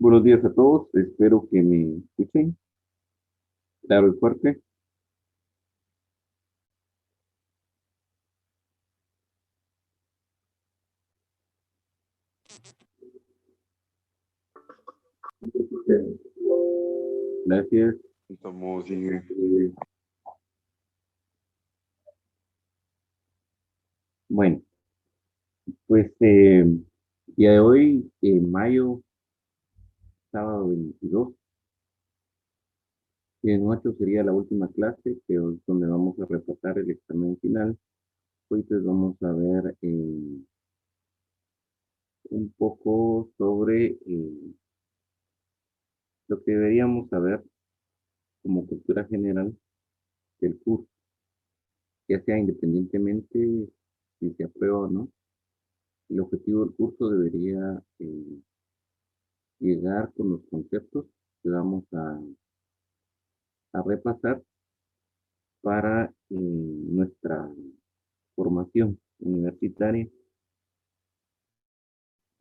Buenos días a todos, espero que me escuchen claro y fuerte. Gracias. Estamos, sigue. Bueno, pues día de hoy, mayo, sábado 22, y en 8 sería la última clase, que es donde vamos a repasar el examen final. Hoy pues vamos a ver un poco sobre lo que deberíamos saber como cultura general del curso, ya sea independientemente si se aprueba o no. El objetivo del curso debería llegar con los conceptos que vamos a repasar para nuestra formación universitaria.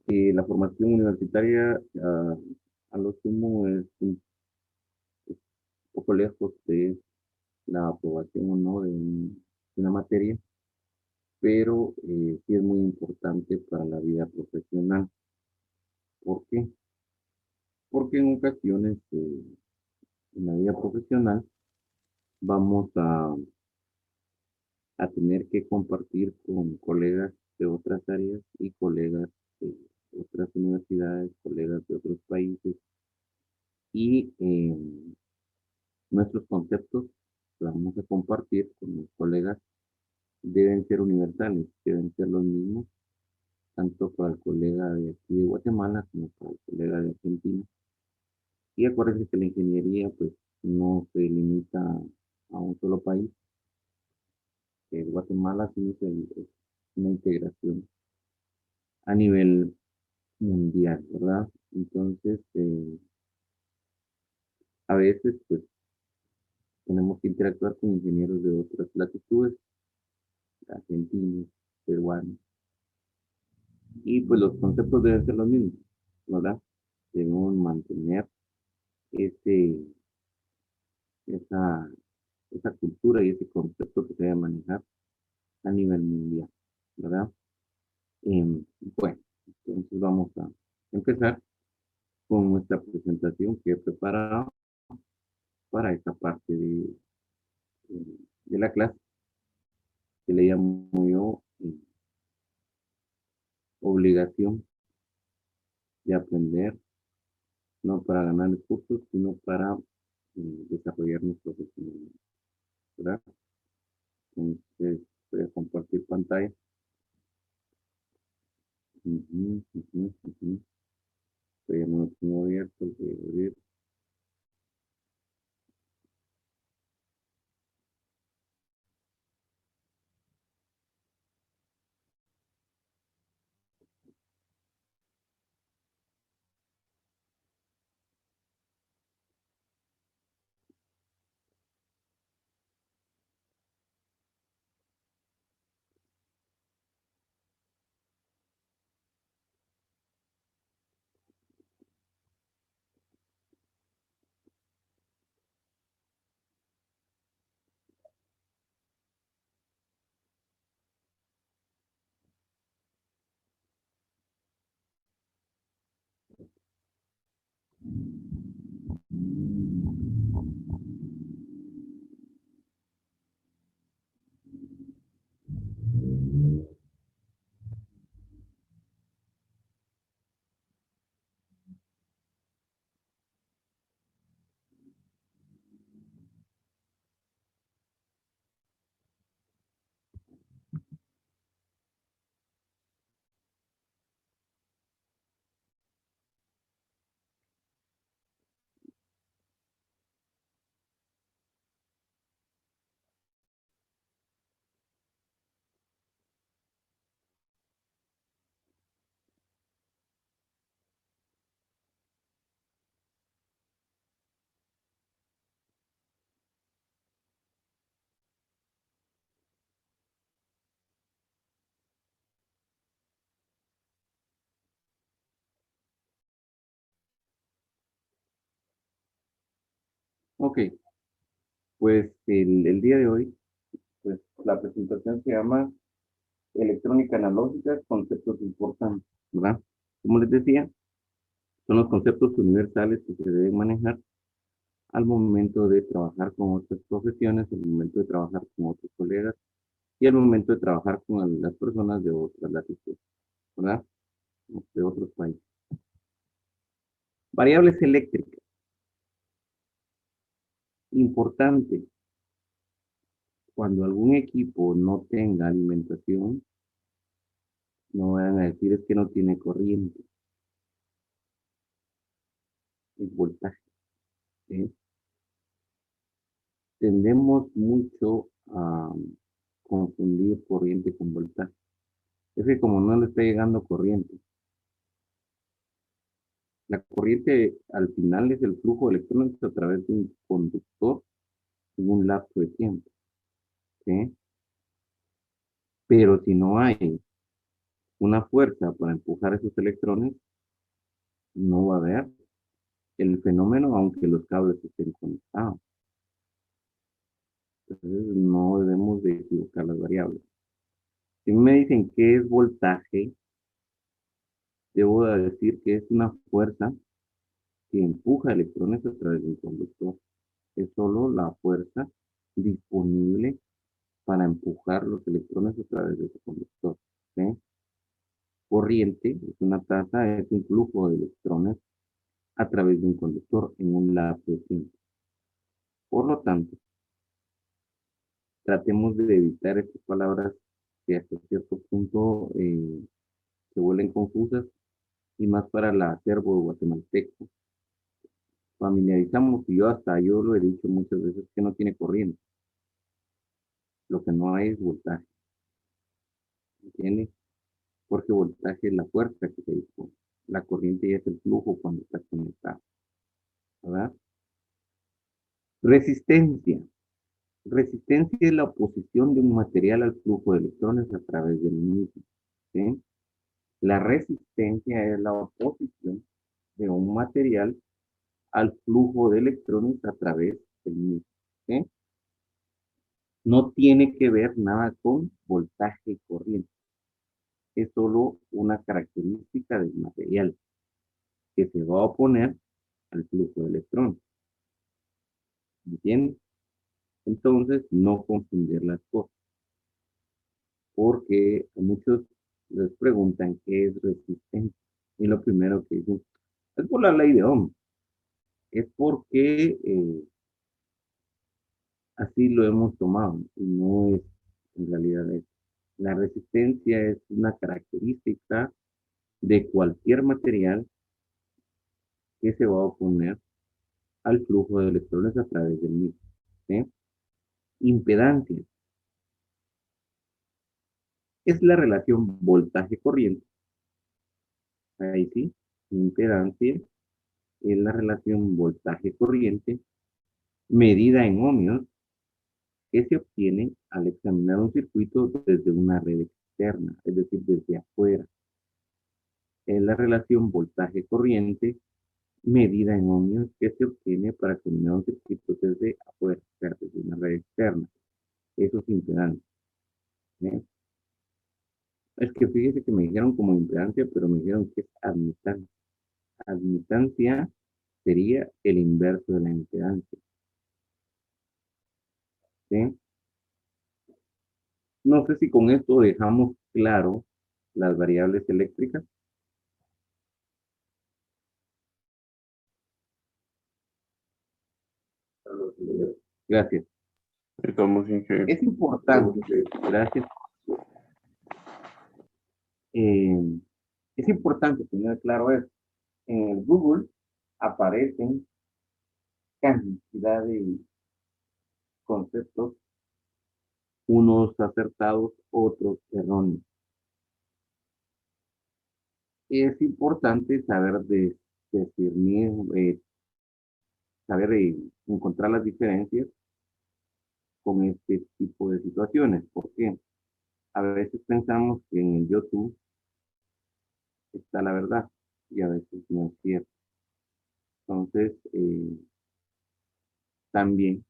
La formación universitaria a lo sumo es un poco lejos de la aprobación o no de una materia, pero sí es muy importante para la vida profesional. ¿Por qué? Porque en ocasiones en la vida profesional vamos a tener que compartir con colegas de otras áreas y colegas de otras universidades, colegas de otros países y nuestros conceptos que vamos a compartir con los colegas deben ser universales, deben ser los mismos, tanto para el colega de aquí de Guatemala como para el colega de Argentina. Y acuérdense que la ingeniería pues no se limita a un solo país, que Guatemala sino es una integración a nivel mundial, ¿verdad? Entonces, a veces pues tenemos que interactuar con ingenieros de otras latitudes, argentinos, peruanos, y pues los conceptos deben ser los mismos, ¿verdad? Debemos mantener ese, esa, esa cultura y ese concepto que se debe manejar a nivel mundial, ¿verdad? Bueno, entonces vamos a empezar con nuestra presentación que he preparado para esta parte de la clase, que le llamo yo obligación de aprender, no para ganar el curso, sino para desarrollarnos profesionalmente, ¿verdad? Entonces, voy a compartir pantalla. Ujú, ujú, ujú. Todavía no lo tengo abierto, voy a abrir. Ok, pues el día de hoy, pues la presentación se llama Electrónica Analógica, conceptos importantes, ¿verdad? Como les decía, son los conceptos universales que se deben manejar al momento de trabajar con otras profesiones, al momento de trabajar con otros colegas y al momento de trabajar con las personas de otras latitudes, ¿verdad? De otros países. Variables eléctricas. Importante, cuando algún equipo no tenga alimentación, no van a decir es que no tiene corriente, es voltaje. ¿Sí? Tendemos mucho a confundir corriente con voltaje. Es que como no le está llegando corriente, la corriente al final es el flujo de electrones a través de un conductor en un lapso de tiempo, ¿sí? Pero si no hay una fuerza para empujar esos electrones, no va a haber el fenómeno aunque los cables estén conectados. Entonces no debemos de equivocar las variables. Si me dicen qué es voltaje, debo de decir que es una fuerza que empuja electrones a través de un conductor. Es solo la fuerza disponible para empujar los electrones a través de ese conductor, ¿sí? Corriente es una tasa, es un flujo de electrones a través de un conductor en un lapso de tiempo. Por lo tanto, tratemos de evitar estas palabras que hasta cierto punto se vuelven confusas y más para el acervo guatemalteco. Familiarizamos, y yo lo he dicho muchas veces, que no tiene corriente. Lo que no hay es voltaje, ¿entiendes? Porque voltaje es la fuerza que se dispone. La corriente ya es el flujo cuando está conectado, ¿verdad? Resistencia. Resistencia es la oposición de un material al flujo de electrones a través del mismo, ¿sí? La resistencia es la oposición de un material al flujo de electrones a través del mismo, ¿sí? No tiene que ver nada con voltaje y corriente. Es solo una característica del material que se va a oponer al flujo de electrones. ¿Entiendes? Entonces, no confundir las cosas, porque a muchos les preguntan qué es resistencia. Y lo primero que dicen es por la ley de Ohm. Es porque así lo hemos tomado y no es en realidad eso. La resistencia es una característica de cualquier material que se va a oponer al flujo de electrones a través del mismo, ¿sí? Impedancia es la relación voltaje-corriente. Ahí sí, impedancia es la relación voltaje-corriente medida en ohmios que se obtiene al examinar un circuito desde una red externa, es decir, desde afuera. Es la relación voltaje-corriente medida en ohmios que se obtiene para examinar un circuito desde afuera, o sea, desde una red externa. Eso es impedancia, ¿eh? Es que fíjese que me dijeron como impedancia, pero me dijeron que es admitancia. Admitancia sería el inverso de la impedancia, ¿sí? No sé si con esto dejamos claro las variables eléctricas. Gracias. Estamos ingeniero. Es importante, gracias. Eh, es importante tener claro eso. En el Google aparecen cantidad de conceptos, unos acertados, otros erróneos. Es importante saber discernir, saber encontrar las diferencias con este tipo de situaciones. Porque a veces pensamos que en el YouTube está la verdad y a veces no es cierto. Entonces, también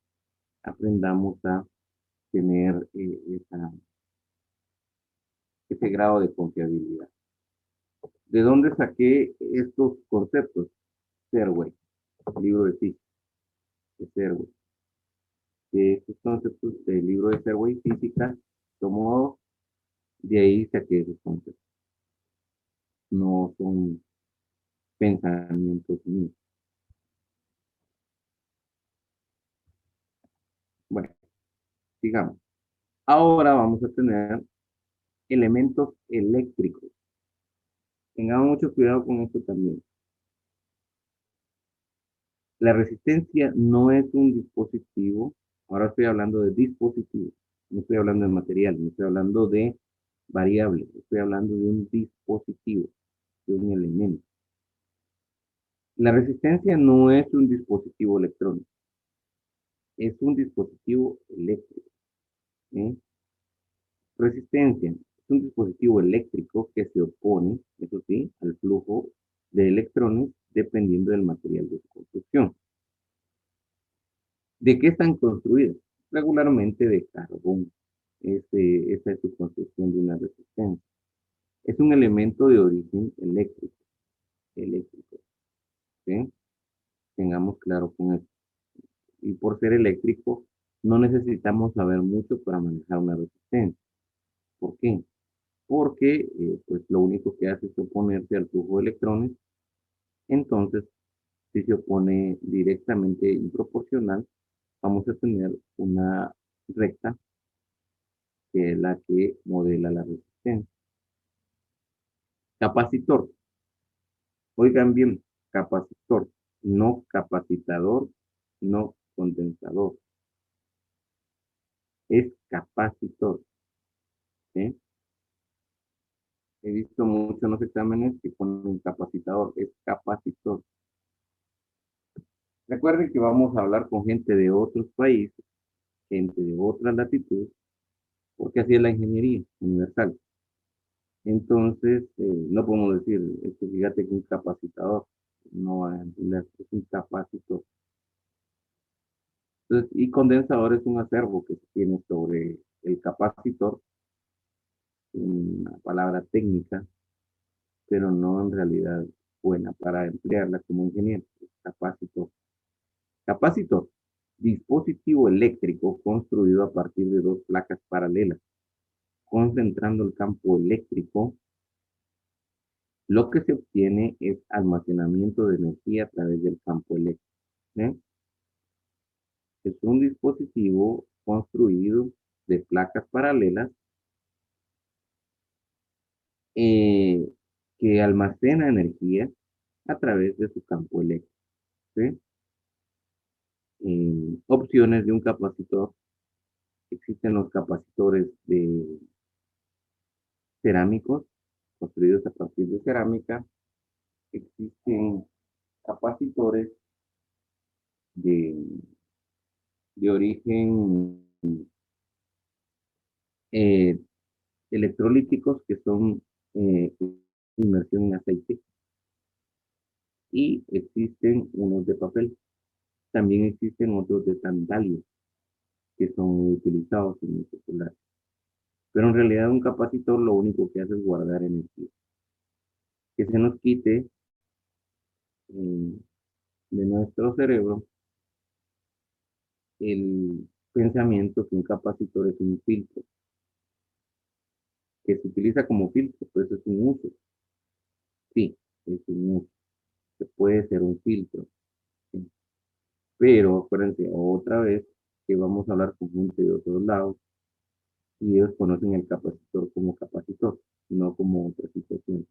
aprendamos a tener ese grado de confiabilidad. ¿De dónde saqué estos conceptos? Serway, libro de física de Serway. De estos conceptos del libro de Serway Física, tomó de ahí saqué esos conceptos. No son pensamientos míos. Bueno, sigamos. Ahora vamos a tener elementos eléctricos. Tengamos mucho cuidado con esto también. La resistencia no es un dispositivo. Ahora estoy hablando de dispositivos. No estoy hablando de material, no estoy hablando de variables. estoy hablando de un dispositivo, de un elemento. La resistencia no es un dispositivo electrónico, es un dispositivo eléctrico. ¿Sí? Resistencia es un dispositivo eléctrico que se opone, eso sí, al flujo de electrones dependiendo del material de su construcción. ¿De qué están construidas? Regularmente de carbón. Esa es su construcción de una resistencia. Es un elemento de origen eléctrico. Eléctrico. ¿Sí? Tengamos claro con eso. Y por ser eléctrico, no necesitamos saber mucho para manejar una resistencia. ¿Por qué? Porque pues lo único que hace es oponerse al flujo de electrones. Entonces, si se opone directamente y proporcional, vamos a tener una recta que es la que modela la resistencia. Capacitor. Oigan bien, capacitor, no capacitador, no condensador. Es capacitor. ¿Sí? He visto muchos en los exámenes que ponen capacitador, es capacitor. Recuerden que vamos a hablar con gente de otros países, gente de otras latitudes, porque así es la ingeniería universal. Entonces, no podemos decir, fíjate que un capacitador no va a entender, es un capacitor. Entonces, y condensador es un acervo que se tiene sobre el capacitor, una palabra técnica, pero no en realidad buena para emplearla como ingeniero. Capacitor. Capacitor, dispositivo eléctrico construido a partir de dos placas paralelas, concentrando el campo eléctrico. Lo que se obtiene es almacenamiento de energía a través del campo eléctrico. ¿Eh? Es un dispositivo construido de placas paralelas eh, que almacena energía a través de su campo eléctrico. ¿Sí? Opciones de un capacitor. Existen los capacitores de cerámicos, construidos a partir de cerámica. Existen capacitores de, de origen eh, electrolíticos que son eh, inmersión en aceite, y existen unos de papel. También existen otros de sandalio que son muy utilizados en el celular. Pero en realidad un capacitor lo único que hace es guardar energía. Que se nos quite de nuestro cerebro el pensamiento que un capacitor es un filtro, que se utiliza como filtro, pues es un uso. Sí, es un uso. Que puede ser un filtro. ¿Sí? Pero acuérdense otra vez que vamos a hablar con gente de otros lados y ellos conocen el capacitor como capacitor, no como otra situación.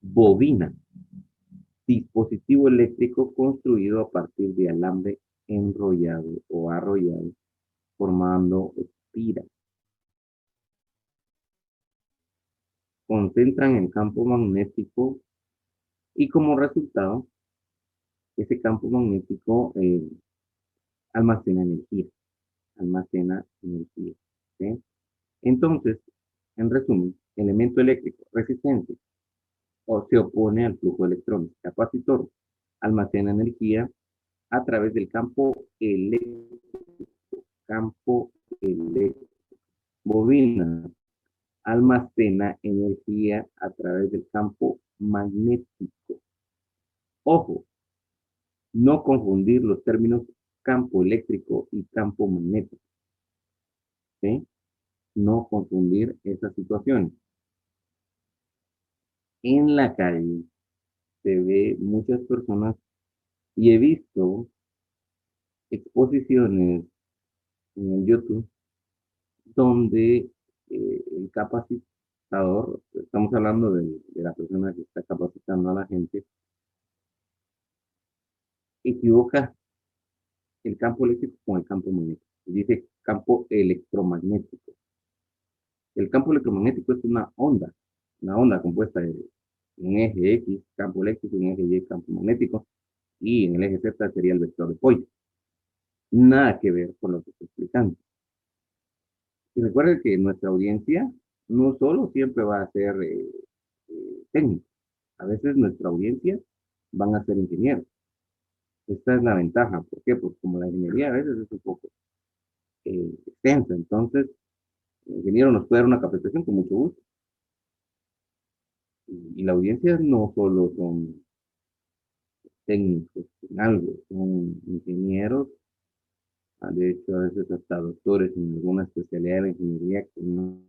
Bobina, dispositivo eléctrico construido a partir de alambre enrollado o arrollado, formando espiras. Concentran el campo magnético y como resultado, ese campo magnético almacena energía, almacena energía. ¿Sí? Entonces, en resumen, elemento eléctrico resistente o se opone al flujo de electrones. Capacitor almacena energía a través del campo eléctrico. Campo eléctrico. Bobina almacena energía a través del campo magnético. Ojo, no confundir los términos campo eléctrico y campo magnético. ¿Sí? No confundir esas situaciones. En la calle se ve muchas personas y he visto exposiciones en el YouTube donde el capacitador, estamos hablando de la persona que está capacitando a la gente, equivoca el campo eléctrico con el campo magnético. Dice campo electromagnético. El campo electromagnético es una onda compuesta de un eje X, campo eléctrico, un eje Y, campo magnético, y en el eje Z sería el vector de Poisson. Nada que ver con lo que estoy explicando. Y recuerden que nuestra audiencia no solo siempre va a ser técnico, a veces nuestra audiencia van a ser ingenieros. Esta es la ventaja. ¿Por qué? Pues como la ingeniería a veces es un poco extensa, entonces el ingeniero nos puede dar una capacitación con mucho gusto. Y la audiencia no solo son técnicos en algo, son ingenieros, de hecho a veces hasta doctores en alguna especialidad de la ingeniería que no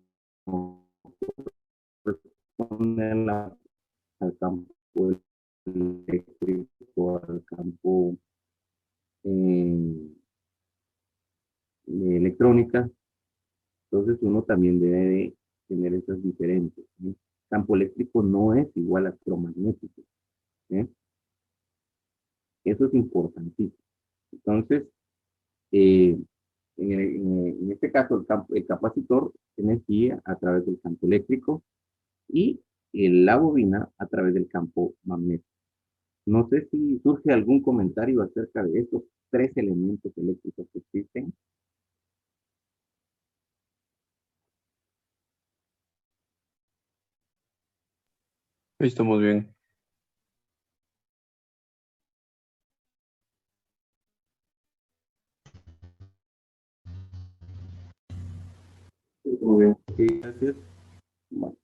responden al campo eléctrico, al campo eh, de electrónica. Entonces uno también debe de tener esas diferencias, ¿sí? Campo eléctrico no es igual a electromagnético, ¿sí? Eso es importantísimo. Entonces, eh, en este caso, el capacitor se energía a través del campo eléctrico y la bobina a través del campo magnético. No sé si surge algún comentario acerca de estos tres elementos eléctricos que existen. Ahí estamos bien. Muy bien. Sí, gracias. Bueno,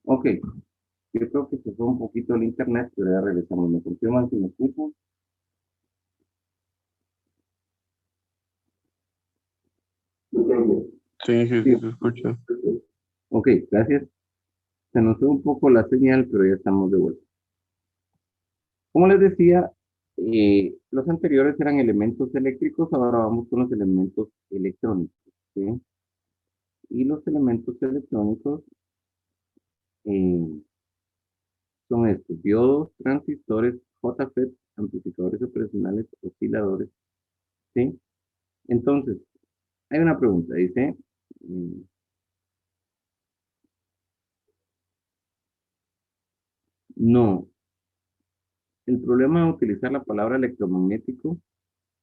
ok, yo creo que se fue un poquito el internet, pero ya regresamos. ¿Me confirman si me escuchan? Sí, sí, Sí. sí, se escucha. Ok, gracias. Se nos fue un poco la señal, pero ya estamos de vuelta. Como les decía, los anteriores eran elementos eléctricos, ahora vamos con los elementos electrónicos, ¿sí? Y los elementos electrónicos eh, son estos: diodos, transistores, JFET, amplificadores operacionales, osciladores, ¿sí? Entonces, hay una pregunta, dice, mm, no, el problema de utilizar la palabra electromagnético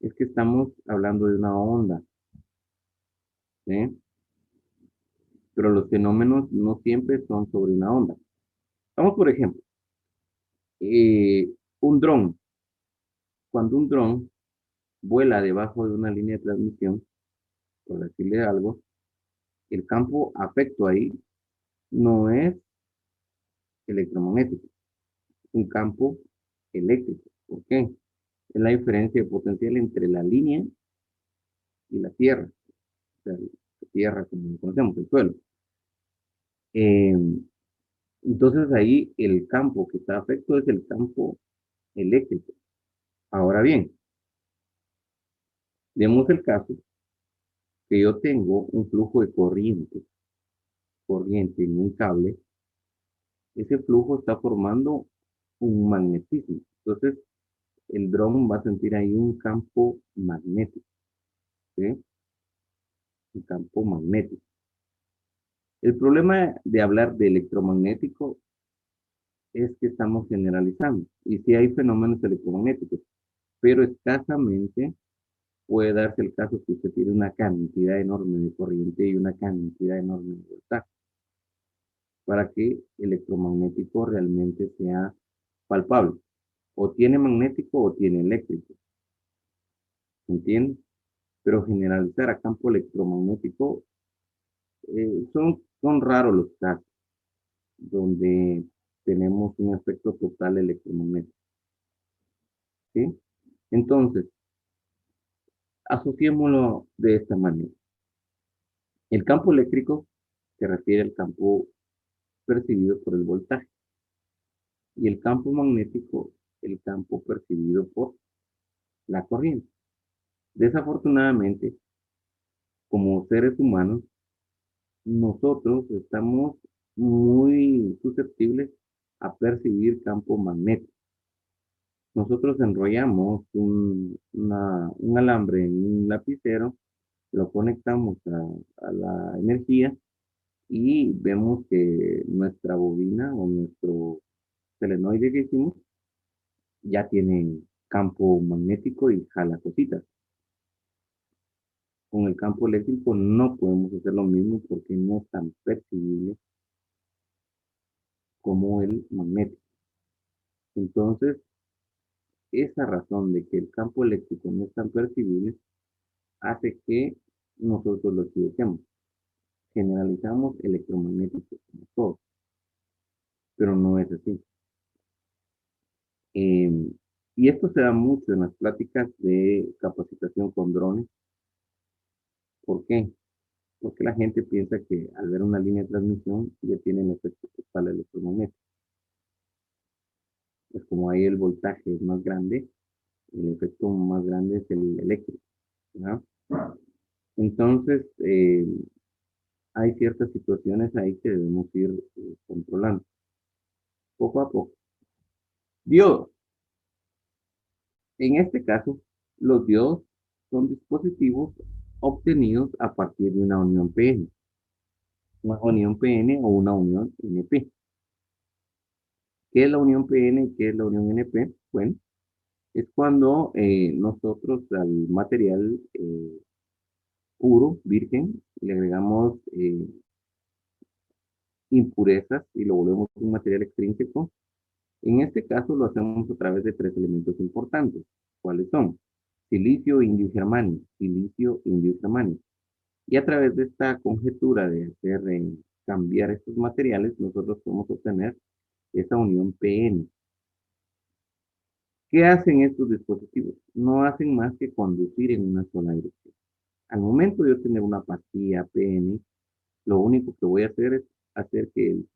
es que estamos hablando de una onda, ¿sí? Pero los fenómenos no siempre son sobre una onda. Vamos, por ejemplo, un dron. Cuando un dron vuela debajo de una línea de transmisión, por decirle algo, el campo afecto ahí no es electromagnético, es un campo eléctrico. ¿Por qué? Es la diferencia de potencial entre la línea y la tierra. O sea, la tierra como lo conocemos, el suelo. Eh, Entonces ahí el campo que está afecto es el campo eléctrico. Ahora bien, demos el caso que yo tengo un flujo de corriente en un cable. Ese flujo está formando un magnetismo. Entonces, el dron va a sentir ahí un campo magnético, ¿sí? Un campo magnético. El problema de hablar de electromagnético es que estamos generalizando. Y sí hay fenómenos electromagnéticos, pero escasamente puede darse el caso que usted tiene una cantidad enorme de corriente y una cantidad enorme de voltaje para que electromagnético realmente sea palpable. O tiene magnético o tiene eléctrico, ¿entiende? Pero generalizar a campo electromagnético son raros los casos donde tenemos un efecto total electromagnético, ¿sí? Entonces, asociémoslo de esta manera. El campo eléctrico se refiere al campo percibido por el voltaje y el campo magnético, el campo percibido por la corriente. Desafortunadamente, como seres humanos, nosotros estamos muy susceptibles a percibir campo magnético. Nosotros enrollamos un alambre en un lapicero, lo conectamos a la energía y vemos que nuestra bobina o nuestro solenoide que hicimos ya tiene campo magnético y jala cositas. Con el campo eléctrico no podemos hacer lo mismo porque no es tan percibible como el magnético. Entonces, esa razón de que el campo eléctrico no es tan percibible hace que nosotros lo equivoquemos. Generalizamos electromagnético como todo, pero no es así. Eh, y esto se da mucho en las pláticas de capacitación con drones. ¿Por qué? Porque la gente piensa que al ver una línea de transmisión ya tiene el efecto total electromagnético. Es como ahí el voltaje es más grande, el efecto más grande es el eléctrico, ¿no? Entonces, hay ciertas situaciones ahí que debemos ir controlando poco a poco. Diodos. En este caso, los diodos son dispositivos obtenidos a partir de una unión PN, una unión PN o una unión NP. ¿Qué es la unión PN y qué es la unión NP? Bueno, es cuando nosotros al material puro, virgen, le agregamos impurezas y lo volvemos un material extrínseco. En este caso lo hacemos a través de tres elementos importantes. ¿Cuáles son? Silicio, indio y germanio. Silicio, indio y germanio. Y a través de esta conjetura de hacer cambiar estos materiales, nosotros podemos obtener esa unión PN. ¿Qué hacen estos dispositivos? No hacen más que conducir en una sola dirección. Al momento de obtener una pastilla PN, lo único que voy a hacer es hacer que el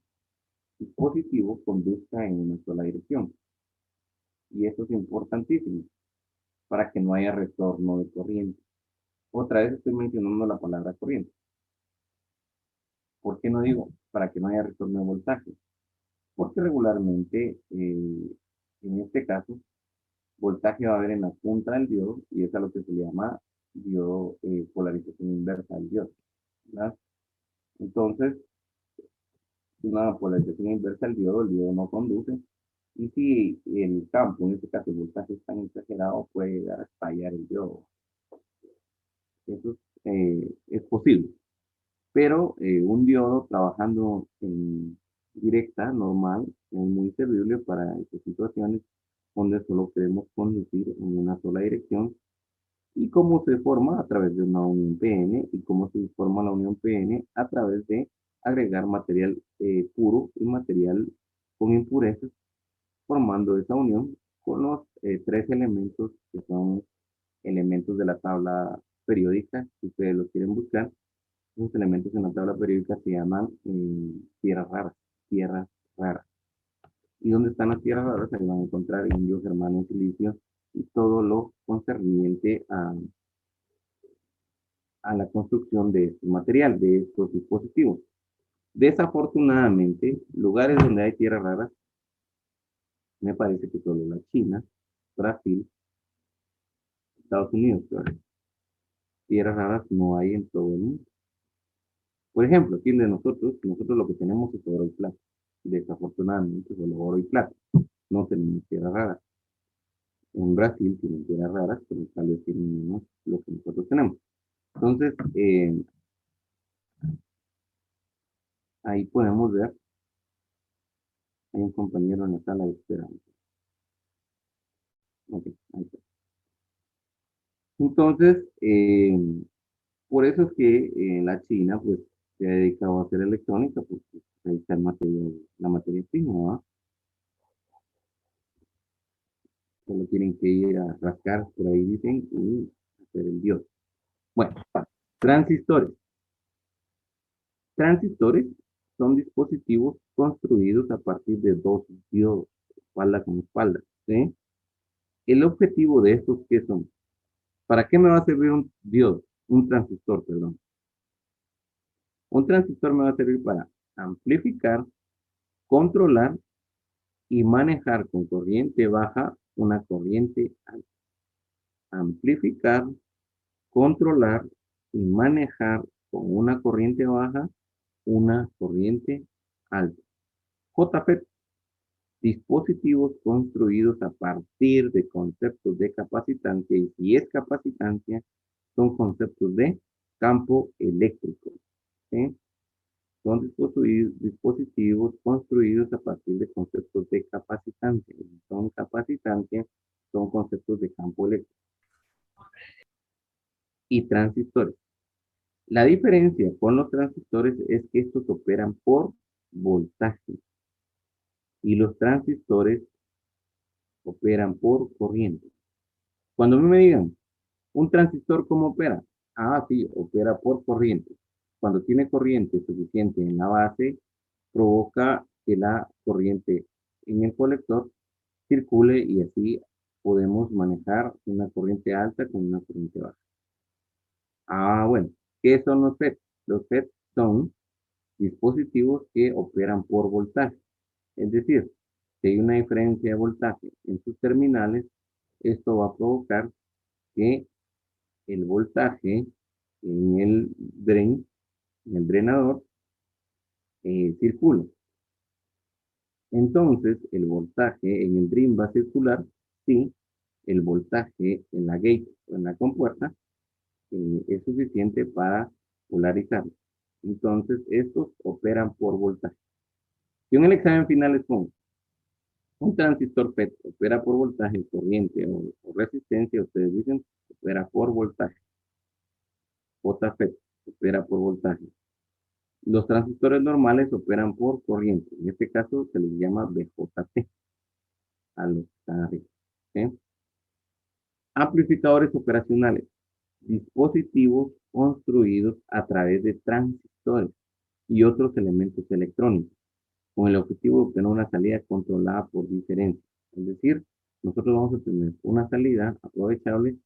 dispositivo conduzca en una sola dirección. Y eso es importantísimo para que no haya retorno de corriente. Otra vez estoy mencionando la palabra corriente. ¿Por qué no digo para que no haya retorno de voltaje? Porque regularmente, en este caso, voltaje va a haber en la punta del diodo y es a lo que se le llama diodo, polarización inversa del diodo, ¿verdad? Entonces, una polarización inversa del diodo, el diodo no conduce. Y si el campo, en este caso el voltaje es tan exagerado, puede llegar a estallar el diodo. Eso es posible. Pero un diodo trabajando en directa, normal, es muy servible para estas situaciones donde solo queremos conducir en una sola dirección. ¿Y cómo se forma? A través de una unión PN. ¿Y cómo se forma la unión PN? A través de agregar material puro y material con impurezas, formando esa unión con los tres elementos que son elementos de la tabla periódica, si ustedes lo quieren buscar. Los elementos en la tabla periódica se llaman tierras raras, tierras raras. ¿Y dónde están las tierras raras? Ahí van a encontrar indios, germanos, silicios y todo lo concerniente a la construcción de este material, de estos dispositivos. Desafortunadamente, lugares donde hay tierras raras, me parece que solo la China, Brasil, Estados Unidos, pero tierras raras no hay en todo el mundo. Por ejemplo, aquí de nosotros lo que tenemos es oro y plata. Desafortunadamente, solo oro y plata. No tenemos tierras raras. En Brasil tienen tierras raras, pero tal vez tienen menos lo que nosotros tenemos. Entonces, ahí podemos ver, hay un compañero en la sala de espera. Ok, ahí está. Entonces, por eso es que la China, pues, se ha dedicado a hacer electrónica, porque ahí está el material, la materia prima, ¿va? Solo tienen que ir a rascar, por ahí dicen, y hacer el dios. Bueno, transistores. Transistores son dispositivos construidos a partir de dos diodos, espalda con espalda, ¿sí? El objetivo de estos, ¿qué son? ¿Para qué me va a servir un diodo? Un transistor, perdón. Un transistor me va a servir para amplificar, controlar y manejar con corriente baja una corriente alta. Amplificar, controlar y manejar con una corriente baja una corriente alta. JFET, dispositivos construidos a partir de conceptos de capacitancia, y si es capacitancia, son conceptos de campo eléctrico. ¿Sí? Son dispositivos construidos a partir de conceptos de capacitancia. Y son capacitancia, son conceptos de campo eléctrico. Y transistores. La diferencia con los transistores es que estos operan por voltaje y los transistores operan por corriente. Cuando me digan, ¿un transistor cómo opera? Ah, sí, opera por corriente. Cuando tiene corriente suficiente en la base, provoca que la corriente en el colector circule y así podemos manejar una corriente alta con una corriente baja. Ah, bueno, ¿qué son los FET? Los FET son dispositivos que operan por voltaje. Es decir, si hay una diferencia de voltaje en sus terminales, esto va a provocar que el voltaje en el drain, en el drenador, circule. Entonces, el voltaje en el drain va a circular si el voltaje en la gate o en la compuerta es suficiente para polarizarlo. Entonces, estos operan por voltaje. Y en el examen final les pongo, un transistor FET opera por voltaje, corriente o resistencia, ustedes dicen, opera por voltaje. JFET opera por voltaje. Los transistores normales operan por corriente. En este caso se les llama BJT a los que están arriba. ¿Sí? Amplificadores operacionales. Dispositivos construidos a través de transistores y otros elementos electrónicos, con el objetivo de obtener una salida controlada por diferencia. Es decir, nosotros vamos a tener una salida aprovechable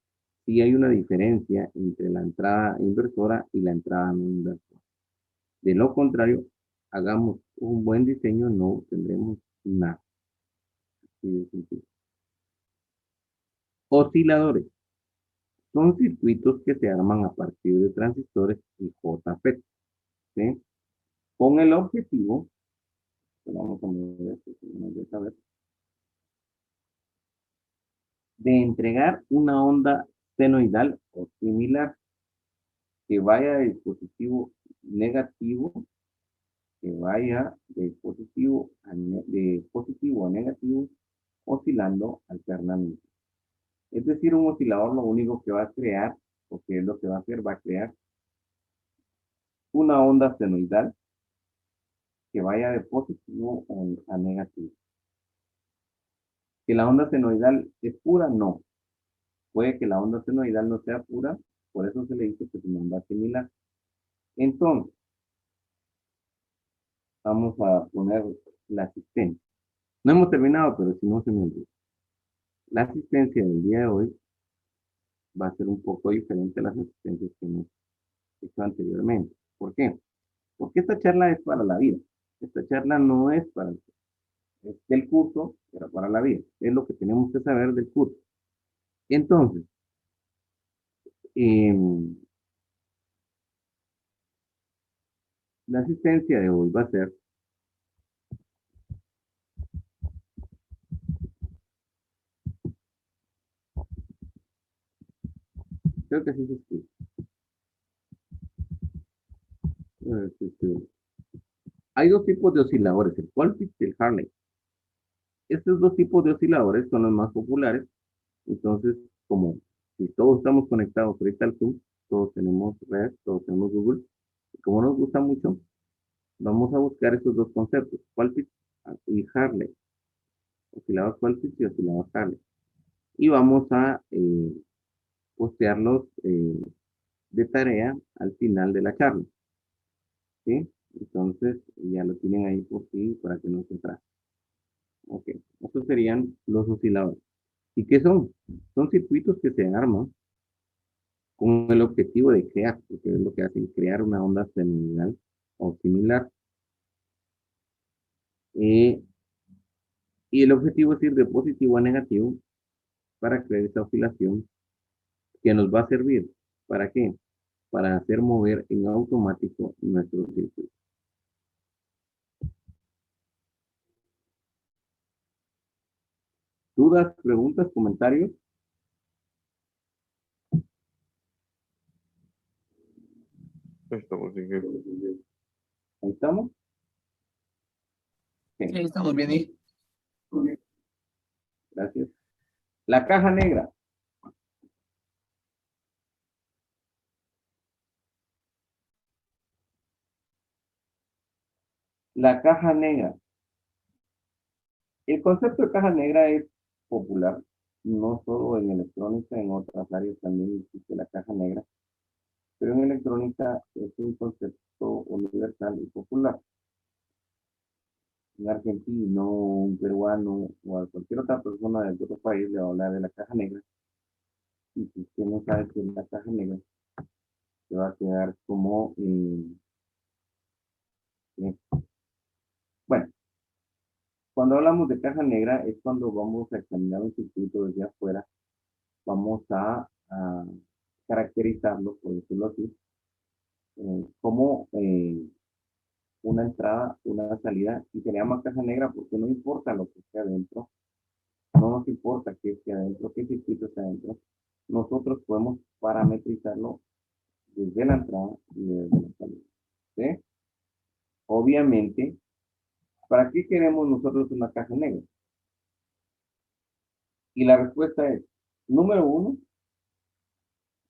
si hay una diferencia entre la entrada inversora y la entrada no inversora. De lo contrario, hagamos un buen diseño, no tendremos nada. Así de sencillo. Osciladores. Son circuitos que se arman a partir de transistores y JFET, ¿sí? Con el objetivo, vamos a mover esto, de entregar una onda senoidal o similar que vaya de dispositivo negativo, que vaya de positivo a negativo, oscilando alternamente. Es decir, un oscilador lo único que va a crear, o que es lo que va a hacer, va a crear una onda senoidal que vaya de positivo a negativo. ¿Que la onda senoidal es pura? No. Puede que la onda senoidal no sea pura, por eso se le dice que es una onda similar. Entonces, vamos a poner la asistencia. No hemos terminado, pero si no se me olvida. La asistencia del día de hoy va a ser un poco diferente a las asistencias que hemos hecho anteriormente. ¿Por qué? Porque esta charla es para la vida. Esta charla no es para es del curso, pero para la vida. Es lo que tenemos que saber del curso. Entonces, eh, la asistencia de hoy va a ser, creo que así se escribe. Hay dos tipos de osciladores, el Colpitts y el Hartley. Estos dos tipos de osciladores son los más populares. Entonces, como si todos estamos conectados ahorita al Zoom, todos tenemos red, todos tenemos Google, y como nos gusta mucho, vamos a buscar estos dos conceptos, Colpitts y Hartley, oscilador Colpitts y oscilador Hartley. Y vamos a postearlos de tarea al final de la charla. ¿Sí? Entonces, ya lo tienen ahí por sí, para que no se atrase. Ok, estos serían los osciladores. ¿Y qué son? Son circuitos que se arman con el objetivo de crear, porque es lo que hacen, crear una onda seminal o similar. Eh, y el objetivo es ir de positivo a negativo para crear esta oscilación que nos va a servir. ¿Para qué? Para hacer mover en automático nuestro circuito. ¿Dudas, preguntas, comentarios? Estamos bien. Ahí estamos. Sí, Ok, estamos bien ahí. gracias. La caja negra. La caja negra. El concepto de caja negra es popular, no solo en electrónica, en otras áreas también existe la caja negra, pero en electrónica es un concepto universal y popular. Un argentino, un peruano o a cualquier otra persona de otro país le va a hablar de la caja negra, y si usted no sabe qué es la caja negra, se va a quedar como, bueno, cuando hablamos de caja negra es cuando vamos a examinar un circuito desde afuera, vamos a caracterizarlo, por decirlo así, como una entrada, una salida, y se le llama caja negra porque no importa lo que esté adentro, no nos importa qué esté adentro, qué circuito esté adentro, nosotros podemos parametrizarlo desde la entrada y desde la salida. ¿Sí? Obviamente, ¿para qué queremos nosotros una caja negra? Y la respuesta es, número uno,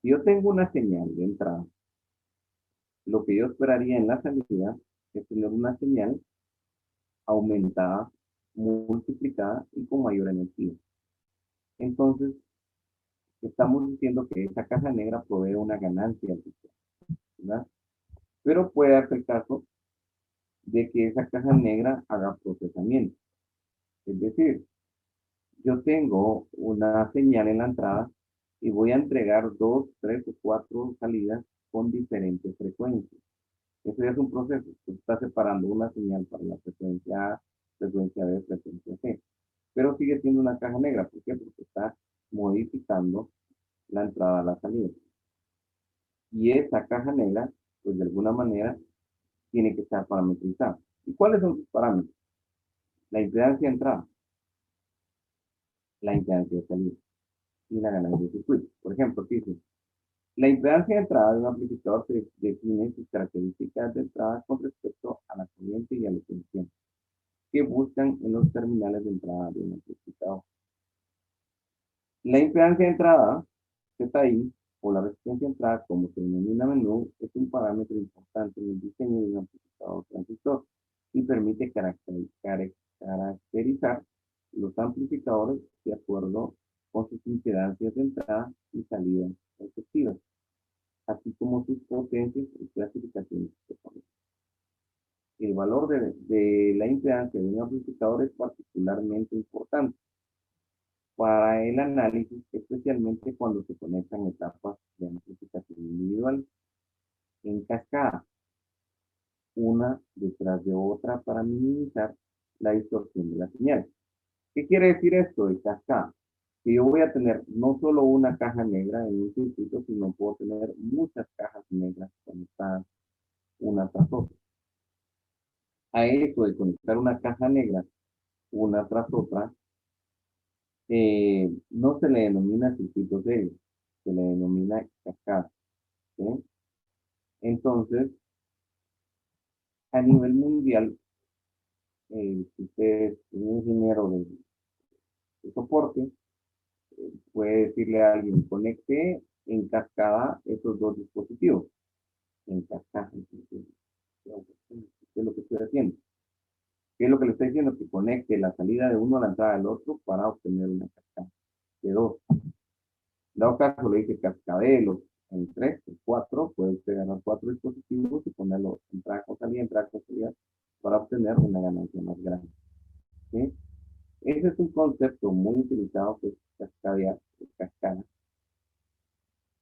si yo tengo una señal de entrada, lo que yo esperaría en la salida es tener una señal aumentada, multiplicada y con mayor energía. Entonces, estamos diciendo que esa caja negra provee una ganancia, ¿verdad? Pero puede darse el caso de que esa caja negra haga procesamiento. Es decir, yo tengo una señal en la entrada y voy a entregar dos, tres o cuatro salidas con diferentes frecuencias. Eso ya es un proceso. Usted está separando una señal para la frecuencia A, frecuencia B, frecuencia C. Pero sigue siendo una caja negra. ¿Por qué? Porque está modificando la entrada a la salida. Y esa caja negra, pues de alguna manera, tiene que estar parametrizada. ¿Y cuáles son sus parámetros? La impedancia de entrada, la impedancia de salida y la ganancia de circuito. Por ejemplo, aquí dice, la impedancia de entrada de un amplificador se define sus características de entrada con respecto a la corriente y a la tensión que buscan en los terminales de entrada de un amplificador. La impedancia de entrada, ZI, o la resistencia de entrada, como se denomina a menudo, es un parámetro importante en el diseño de un amplificador transistor y permite caracterizar los amplificadores de acuerdo con sus impedancias de entrada y salida respectivas, así como sus potencias y clasificaciones. el valor de la impedancia de un amplificador es particularmente importante para el análisis, especialmente cuando se conectan etapas de amplificación individual en cascada, una detrás de otra para minimizar la distorsión de la señal. ¿Qué quiere decir esto de cascada? Que yo voy a tener no solo una caja negra en un circuito, sino puedo tener muchas cajas negras conectadas una tras otra. A eso de conectar una caja negra una tras otra, no se le denomina circuito serio, se le denomina cascada. ¿Sí? Entonces, a nivel mundial, si usted es un ingeniero de soporte, puede decirle a alguien, conecte en cascada esos dos dispositivos. En cascada. ¿Qué es lo que estoy haciendo? ¿Qué es lo que le estoy diciendo? Que conecte la salida de uno a la entrada del otro para obtener una cascada de dos. En dado caso, le dice cascabelo en 3, en 4, puede usted ganar 4 dispositivos y ponerlo entrada con salida, para obtener una ganancia más grande. ¿Sí? Ese es un concepto muy utilizado, que es cascadear, cascada,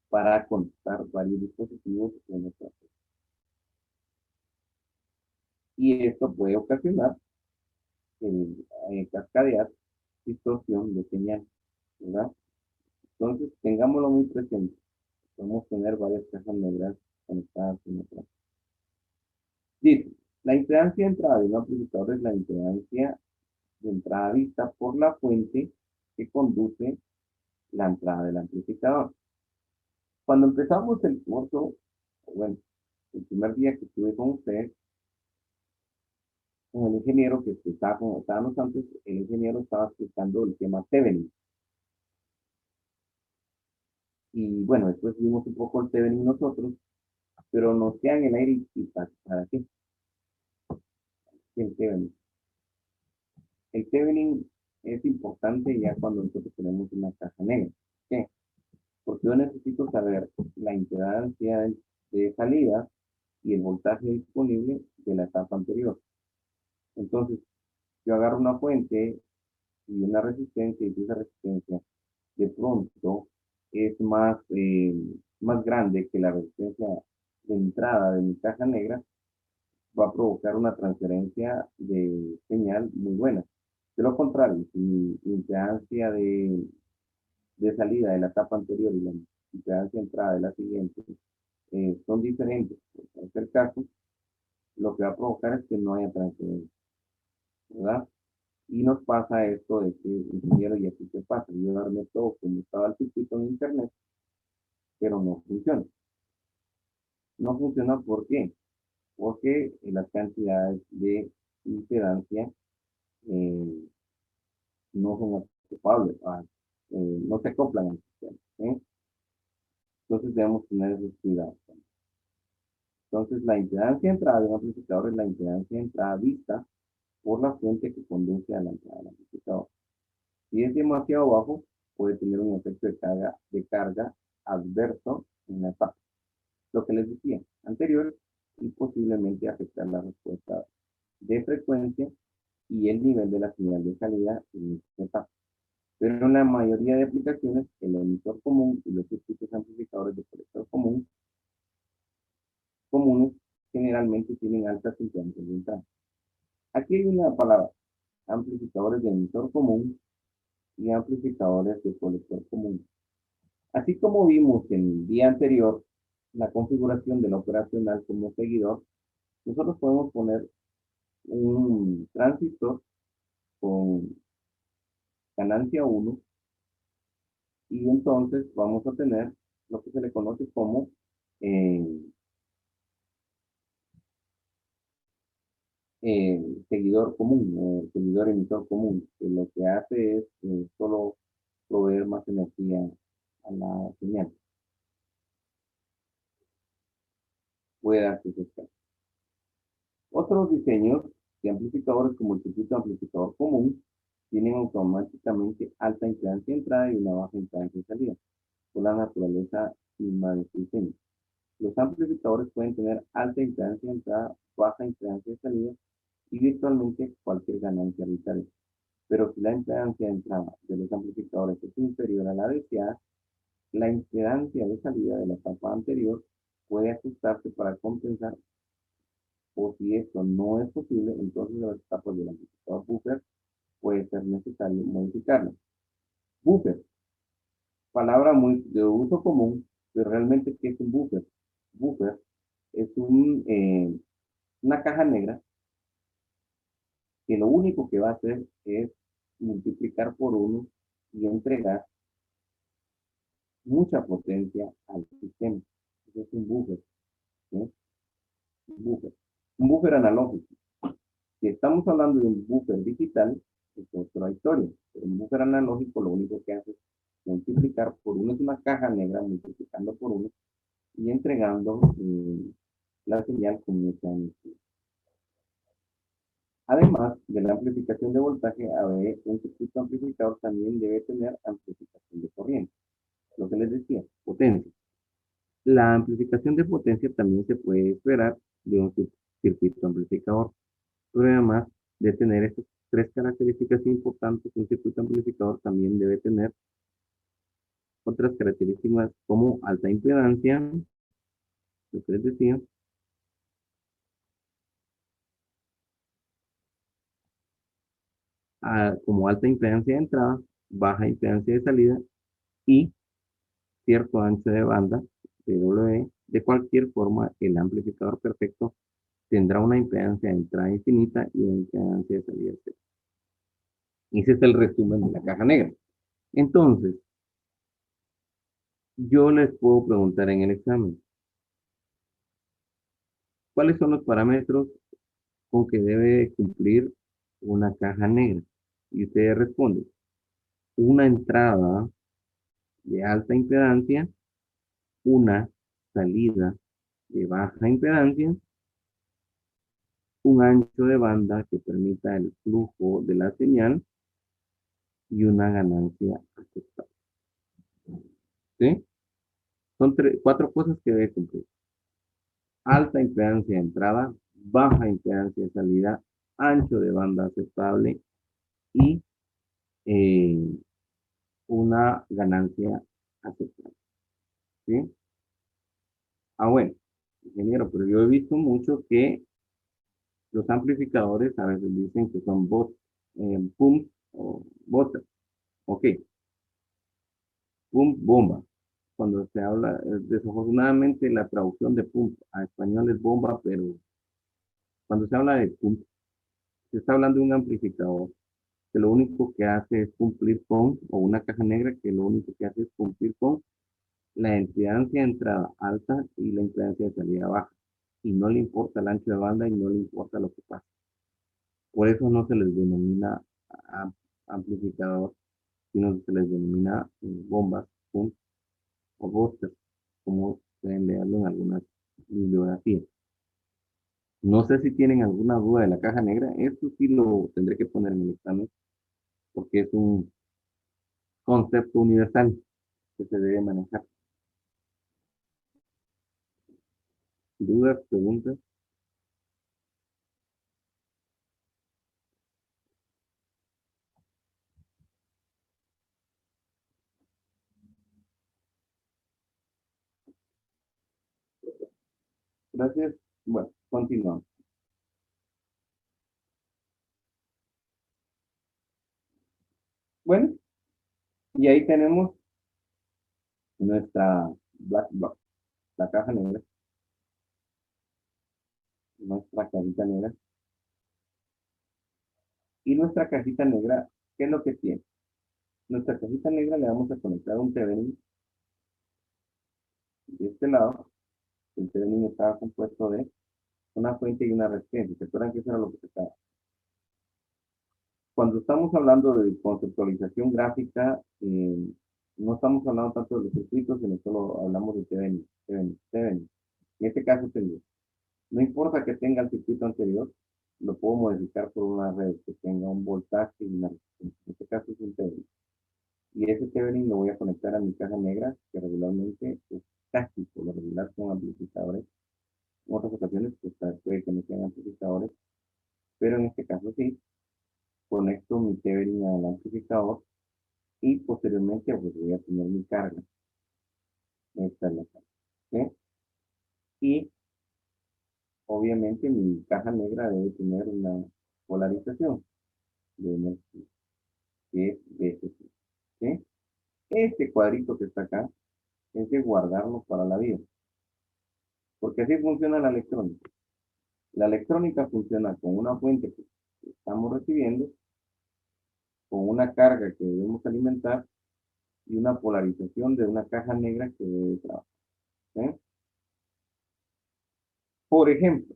para conectar varios dispositivos en nuestra red. Y esto puede ocasionar cascadear distorsión de señal, ¿verdad? Entonces, tengámoslo muy presente. Podemos tener varias cajas negras conectadas en otra. Dice, la impedancia de entrada de un amplificador es la impedancia de entrada vista por la fuente que conduce la entrada del amplificador. Cuando empezamos el curso, bueno, el primer día que estuve con ustedes, con el ingeniero que estábamos antes, el ingeniero estaba explicando el tema Thevenin. Y bueno, después vimos un poco el Thevenin nosotros, pero nos queda en el aire y ¿para qué? El Thevenin. El Thevenin es importante ya cuando nosotros tenemos una caja negra. ¿Por qué? Porque yo necesito saber la impedancia de salida y el voltaje disponible de la etapa anterior. Entonces, yo agarro una fuente y una resistencia, y esa resistencia de pronto es más grande que la resistencia de entrada de mi caja negra, va a provocar una transferencia de señal muy buena. De lo contrario, si mi impedancia de salida de la etapa anterior y la impedancia de entrada de la siguiente son diferentes, en este caso, lo que va a provocar es que no haya transferencia, ¿verdad? Y nos pasa esto de que, ingeniero, ¿y aquí qué pasa? Yo darme todo como estaba el circuito en internet, pero no funciona. No funciona, ¿por qué? Porque las cantidades de impedancia eh, no son ocupables, no se acoplan al sistema. ¿Sí? Entonces debemos tener esos cuidados. Entonces la impedancia de entrada de un amplificador es la impedancia de entrada vista por la fuente que conduce a la entrada del amplificador. Si es demasiado bajo, puede tener un efecto de carga adverso en la etapa. Lo que les decía anterior, y posiblemente afectar la respuesta de frecuencia y el nivel de la señal de salida en esta etapa. Pero en la mayoría de aplicaciones, el emisor común y los circuitos amplificadores de colector comunes generalmente tienen altas impedancias de entrada. Aquí hay una palabra: amplificadores de emisor común y amplificadores de colector común. Así como vimos en el día anterior la configuración del operacional como seguidor, nosotros podemos poner un transistor con ganancia 1 y entonces vamos a tener lo que se le conoce como eh, seguidor común, seguidor emisor común, que lo que hace es solo proveer más energía a la señal. Puede darse ese caso. Otros diseños de amplificadores, como el circuito amplificador común, tienen automáticamente alta impedancia de entrada y una baja impedancia de salida, por la naturaleza misma de su diseño. Los amplificadores pueden tener alta impedancia de entrada, baja impedancia de salida y virtualmente cualquier ganancia arbitraria. Pero si la impedancia de entrada de los amplificadores es inferior a la deseada, la impedancia de salida de la etapa anterior puede ajustarse para compensar, o si esto no es posible, entonces las etapas del amplificador buffer puede ser necesario modificarlas. Buffer, palabra muy de uso común, pero realmente ¿qué es un buffer? Buffer es una caja negra que lo único que va a hacer es multiplicar por uno y entregar mucha potencia al sistema. Eso es un buffer. ¿Sí? Un buffer. Un buffer analógico. Si estamos hablando de un buffer digital, es otra historia. Pero un buffer analógico lo único que hace es multiplicar por uno, es una caja negra multiplicando por uno y entregando la señal con mucha energía. Además de la amplificación de voltaje, un circuito amplificador también debe tener amplificación de corriente. Lo que les decía, potencia. La amplificación de potencia también se puede esperar de un circuito amplificador, pero además de tener estas tres características importantes, un circuito amplificador también debe tener otras características como alta impedancia, lo que les decía, como alta impedancia de entrada, baja impedancia de salida y cierto ancho de banda de W. De cualquier forma, el amplificador perfecto tendrá una impedancia de entrada infinita y una impedancia de salida cero. Ese es el resumen de la caja negra. Entonces, yo les puedo preguntar en el examen, ¿cuáles son los parámetros con que debe cumplir una caja negra? Y ustedes responden, una entrada de alta impedancia, una salida de baja impedancia, un ancho de banda que permita el flujo de la señal y una ganancia aceptable. ¿Sí? Son cuatro cosas que debe cumplir. Alta impedancia de entrada, baja impedancia de salida, ancho de banda aceptable y eh, una ganancia aceptable. ¿Sí? Bueno, ingeniero, pero yo he visto mucho que los amplificadores a veces dicen que son pump o botas. Ok, pump, bomba. Cuando se habla, desafortunadamente la traducción de pump a español es bomba, pero cuando se habla de pump, se está hablando de un amplificador que lo único que hace es cumplir con, o una caja negra que lo único que hace es cumplir con la impedancia de entrada alta y la impedancia de salida baja. Y no le importa el ancho de banda y no le importa lo que pasa. Por eso no se les denomina amplificador, sino que se les denomina bombas, pump o booster, como pueden leerlo en algunas bibliografías. No sé si tienen alguna duda de la caja negra. Esto sí lo tendré que poner en el examen porque es un concepto universal que se debe manejar. ¿Dudas, preguntas? Gracias. Bueno, continuamos. Bueno, y ahí tenemos nuestra black box, la caja negra, nuestra cajita negra. Y nuestra cajita negra, ¿qué es lo que tiene? Nuestra cajita negra le vamos a conectar un Thevenin de este lado. El Thevenin estaba compuesto de una fuente y una resistencia. ¿Se acuerdan que eso era lo que se estaba? Cuando estamos hablando de conceptualización gráfica, no estamos hablando tanto de los circuitos, sino solo hablamos de Thevenin. En este caso tengo, no importa que tenga el circuito anterior, lo puedo modificar por una red que tenga un voltaje y una resistencia. En este caso es un Thevenin. Y ese Thevenin lo voy a conectar a mi caja negra, que regularmente es casi por lo regular son amplificadores. En otras ocasiones, pues puede que no sean amplificadores, pero en este caso sí, conecto mi Thevenin al amplificador y posteriormente pues voy a tener mi carga. Esta es la carga. ¿Sí? Y obviamente mi caja negra debe tener una polarización de energía, que es de este tipo. ¿Sí? Este cuadrito que está acá es de guardarlo para la vida, porque así funciona la electrónica. La electrónica funciona con una fuente que estamos recibiendo, con una carga que debemos alimentar y una polarización de una caja negra que debe trabajar. ¿Sí? Por ejemplo,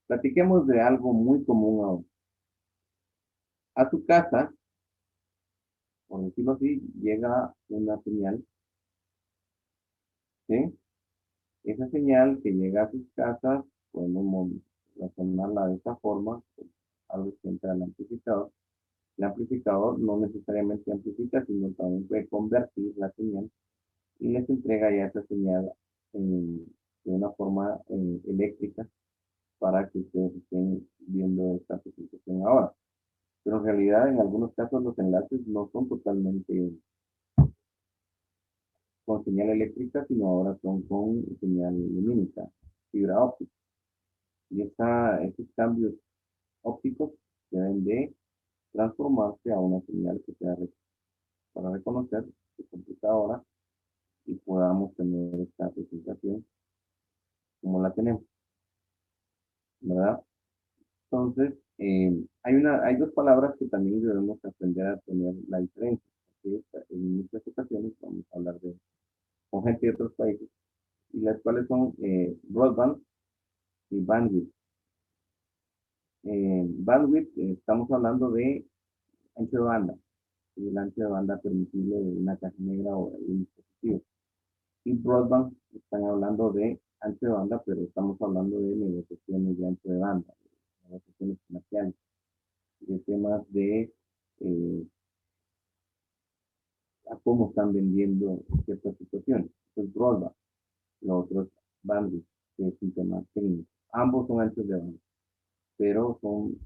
platiquemos de algo muy común ahora. A tu casa, por decirlo así, llega una señal, ¿sí? Esa señal que llega a sus casas, podemos razonarla de esta forma, pues, algo que entra al amplificador. El amplificador no necesariamente amplifica, sino también puede convertir la señal y les entrega ya esa señal de una forma eléctrica para que ustedes estén viendo esta presentación ahora. Pero en realidad en algunos casos los enlaces no son totalmente con señal eléctrica, sino ahora son con señal lumínica, fibra óptica. Y esos cambios ópticos deben de transformarse a una señal que sea para reconocer su computadora y podamos tener esta presentación como la tenemos, ¿verdad? Entonces, hay dos palabras que también debemos aprender a tener la diferencia. Porque en muchas ocasiones vamos a hablar con gente de otros países, y las cuales son broadband y bandwidth. Bandwidth, estamos hablando de ancho de banda, y el ancho de banda permisible de una caja negra o de un dispositivo. Y broadband, están hablando de ancho de banda, pero estamos hablando de negociaciones de ancho de banda, de negociaciones comerciales, de temas de a cómo están vendiendo ciertas situaciones. Esto es broadband, lo otro es bandwidth, que es un tema técnico. Ambos son anchos de banda, pero son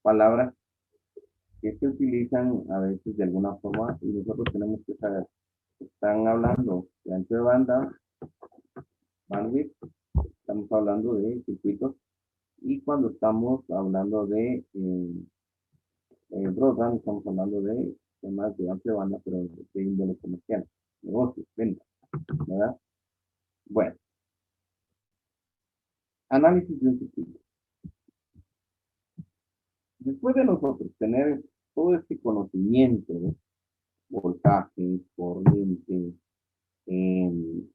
palabras que se utilizan a veces de alguna forma y nosotros tenemos que saber. Están hablando de ancho de banda, bandwidth, estamos hablando de circuitos, y cuando estamos hablando de broadband, estamos hablando de temas de ancho de banda, pero de índole comercial, negocios, ventas, ¿verdad? Bueno, análisis de un circuito. Después de nosotros tener todo este conocimiento de voltaje, corriente,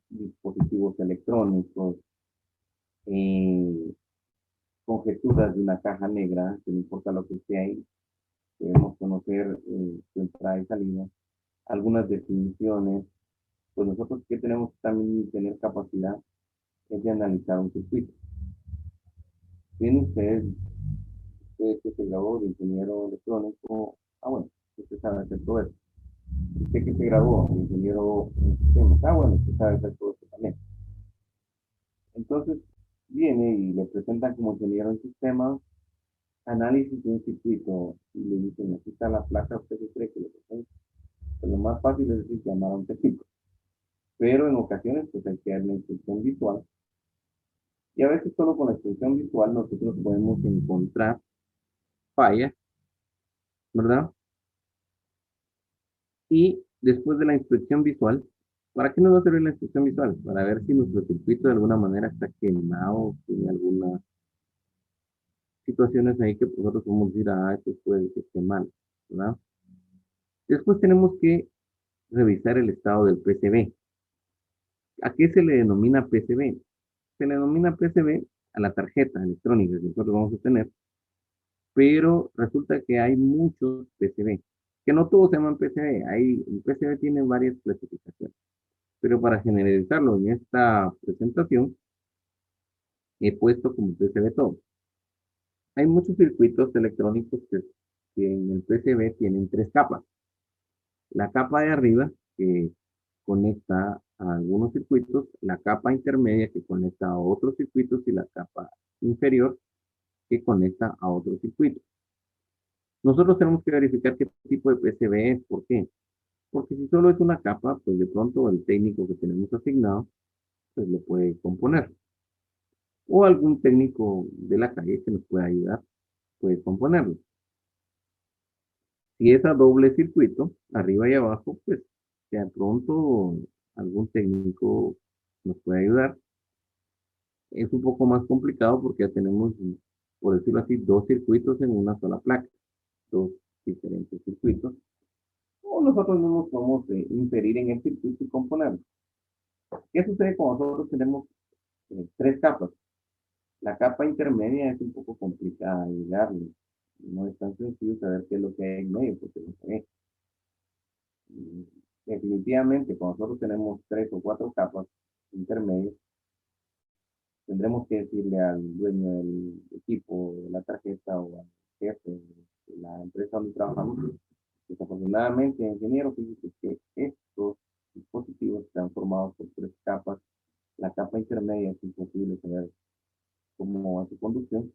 dispositivos electrónicos, conjeturas de una caja negra, que no importa lo que esté ahí, debemos conocer su entrada y salida, algunas definiciones, pues nosotros que tenemos que también tener capacidad es de analizar un circuito. Tienen ustedes que se graduó de ingeniero electrónico, bueno, usted sabe hacer todo eso. Usted que se graduó de ingeniero en sistemas, bueno, usted sabe hacer todo eso también. Entonces, viene y le presentan como ingeniero en sistemas, análisis de un circuito, y le dicen, aquí está la placa, usted qué cree que le presenta. Pues lo más fácil es decir, llamar a un técnico. Pero en ocasiones, pues hay que dar la instrucción visual. Y a veces solo con la instrucción visual nosotros podemos encontrar fallas, ¿verdad? Y después de la instrucción visual, ¿para qué nos va a servir la instrucción visual? Para ver si nuestro circuito de alguna manera está quemado, tiene algunas situaciones ahí que nosotros podemos decir, esto puede que esté mal, ¿verdad? Después tenemos que revisar el estado del PCB. ¿A qué se le denomina PCB? Se le denomina PCB a la tarjeta electrónica que nosotros vamos a tener, pero resulta que hay muchos PCB, que no todos se llaman PCB, el PCB tiene varias clasificaciones, pero para generalizarlo en esta presentación he puesto como PCB todo. Hay muchos circuitos electrónicos que en el PCB tienen tres capas. La capa de arriba, que conecta a algunos circuitos, la capa intermedia que conecta a otros circuitos y la capa inferior que conecta a otros circuitos. Nosotros tenemos que verificar qué tipo de PCB es. ¿Por qué? Porque si solo es una capa, pues de pronto el técnico que tenemos asignado, pues lo puede componer. O algún técnico de la calle que nos pueda ayudar, puede componerlo. Si es a doble circuito, arriba y abajo, pues de pronto algún técnico nos puede ayudar. Es un poco más complicado porque ya tenemos, por decirlo así, dos circuitos en una sola placa, dos diferentes circuitos. O nosotros mismos podemos inferir en el circuito y componerlo. ¿Qué sucede cuando nosotros tenemos tres capas? La capa intermedia es un poco complicada de llegarle. No es tan sencillo saber qué es lo que hay en medio, porque no se ve. Definitivamente, cuando nosotros tenemos tres o cuatro capas intermedias, tendremos que decirle al dueño del equipo, de la tarjeta o al jefe de la empresa donde trabajamos, desafortunadamente, ingeniero, fíjese que estos dispositivos están formados por tres capas. La capa intermedia es imposible saber cómo va su conducción.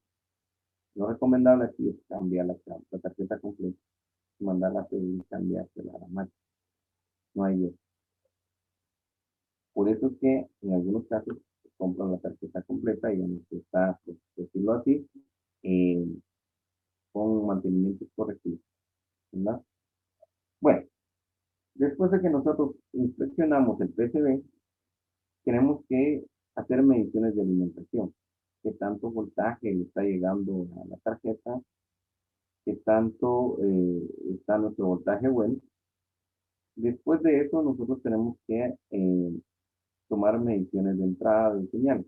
Lo recomendable aquí es cambiar la tarjeta completa, mandarla a pedir y cambiársela a la máquina. No hay eso. Por eso es que en algunos casos se compra la tarjeta completa y en que está, por decirlo así, eh, con mantenimientos correctivos, ¿verdad? Bueno, después de que nosotros inspeccionamos el PCB, tenemos que hacer mediciones de alimentación. ¿Qué tanto voltaje le está llegando a la tarjeta? ¿Qué tanto está nuestro voltaje bueno? Después de eso, nosotros tenemos que tomar mediciones de entrada de señal.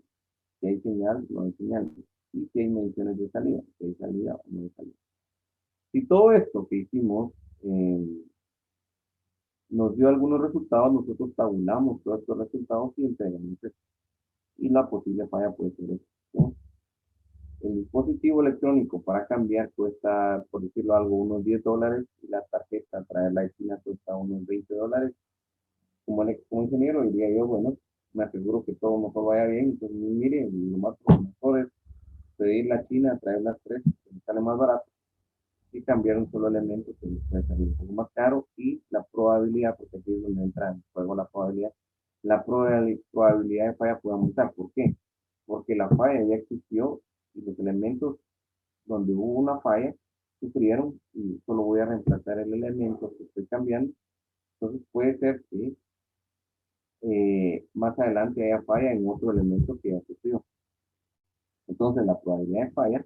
Si hay señal, no hay señal. Y si hay mediciones de salida, si hay salida o no hay salida. Si todo esto que hicimos nos dio algunos resultados, nosotros tabulamos todos estos resultados y entregamos esto. Y la posible falla puede ser esto, ¿sí? El dispositivo electrónico para cambiar cuesta, por decirlo algo, unos $10 y la tarjeta, traerla de China cuesta unos $20. Como ingeniero diría yo, bueno, me aseguro que todo mejor vaya bien, entonces mire, lo más mejor es pedir la China, traer las tres, que me sale más barato, y cambiar un solo elemento que nos puede salir un poco más caro, y la probabilidad, porque aquí es donde entra en juego la probabilidad de falla puede aumentar. ¿Por qué? Porque la falla ya existió y los elementos donde hubo una falla sufrieron y solo voy a reemplazar el elemento que estoy cambiando. Entonces puede ser que más adelante haya falla en otro elemento que ya sufrió. Entonces la probabilidad de falla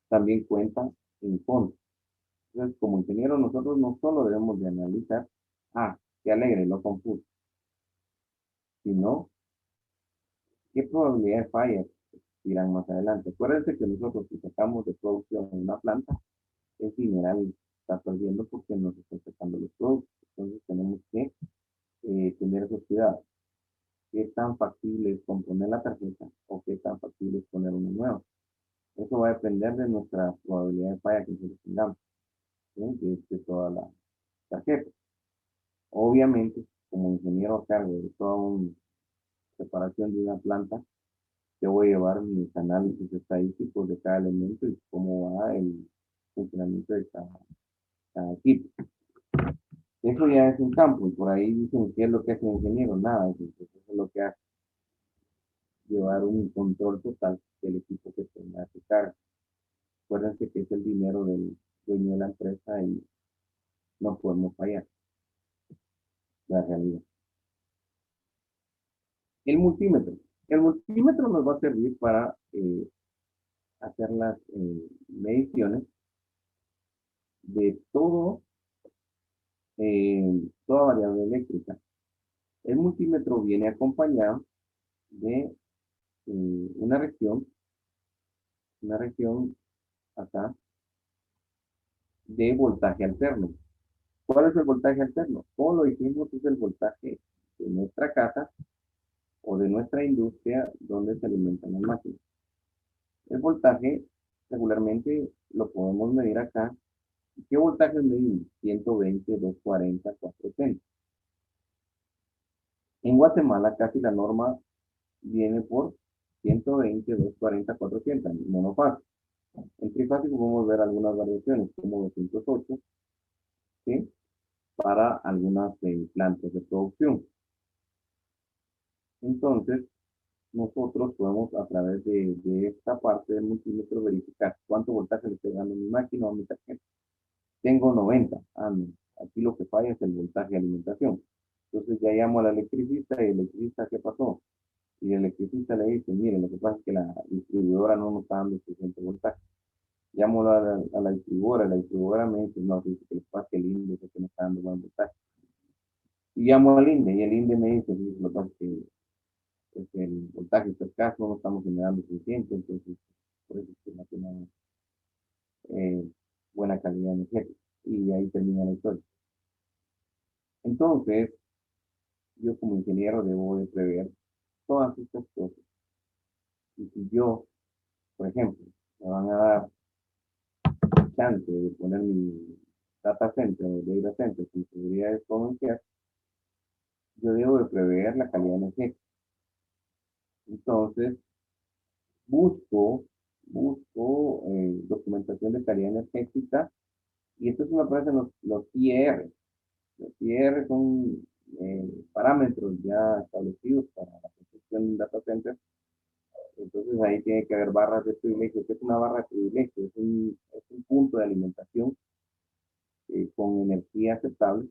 también cuenta en contra. Entonces, como ingeniero, nosotros no solo debemos de analizar, qué alegre, lo confuso, sino qué probabilidad de falla irán más adelante. Acuérdense que nosotros, si sacamos de producción una planta, es mineral está perdiendo porque nos está sacando los productos. Entonces, tenemos que tener esos cuidados. ¿Qué tan factible es componer la tarjeta o qué tan factible es poner una nueva? Eso va a depender de nuestra probabilidad de falla que nosotros tengamos, ¿sí? De toda la tarjeta. Obviamente, como ingeniero a cargo de toda una preparación de una planta, yo voy a llevar mis análisis estadísticos de cada elemento y cómo va el funcionamiento de cada equipo. Eso ya es un campo y por ahí dicen qué es lo que hace el ingeniero, nada, eso es lo que hace, llevar un control total del equipo que tenga a su cargo. Acuérdense que es el dinero del dueño de la empresa y no podemos fallar, la realidad. El multímetro. El multímetro nos va a servir para hacer las mediciones de toda variable eléctrica. El multímetro viene acompañado de una región acá de voltaje alterno. ¿Cuál es el voltaje alterno? Como lo dijimos, es el voltaje de nuestra casa o de nuestra industria donde se alimentan las máquinas. El voltaje regularmente lo podemos medir acá. ¿Qué voltaje medimos? 120, 240, 480. En Guatemala casi la norma viene por 120, 240, 400, monofásico. En trifásico podemos ver algunas variaciones, como 208, ¿sí? Para algunas plantas de producción. Entonces, nosotros podemos a través de esta parte del multímetro verificar cuánto voltaje le estoy dando a mi máquina o a mi tarjeta. Tengo 90. Ah, no. Aquí lo que falla es el voltaje de alimentación. Entonces ya llamo al electricista y el electricista, ¿qué pasó? Y el electricista le dice, mire, lo que pasa es que la distribuidora no nos está dando suficiente voltaje. Llamo a la distribuidora me dice, no, dice que les pasa el INDE, es el que no está dando buen voltaje. Y llamo al INDE y el INDE me dice, sí, lo que pasa es que el voltaje está escaso, no estamos generando suficiente, entonces por eso es que no tenemos eh, buena calidad energética. Y ahí termina la historia. Entonces, yo como ingeniero debo de prever todas estas cosas. Y si yo, por ejemplo, me van a dar chance de poner mi data center o data center con seguridad comercial, yo debo de prever la calidad energética. Entonces, busco, busco documentación de calidad energética y esto es una parte de los IR. Los IR son parámetros ya establecidos para la construcción de un data center. Entonces ahí tiene que haber barras de privilegio. ¿Qué es una barra de privilegio? Es un punto de alimentación con energía aceptable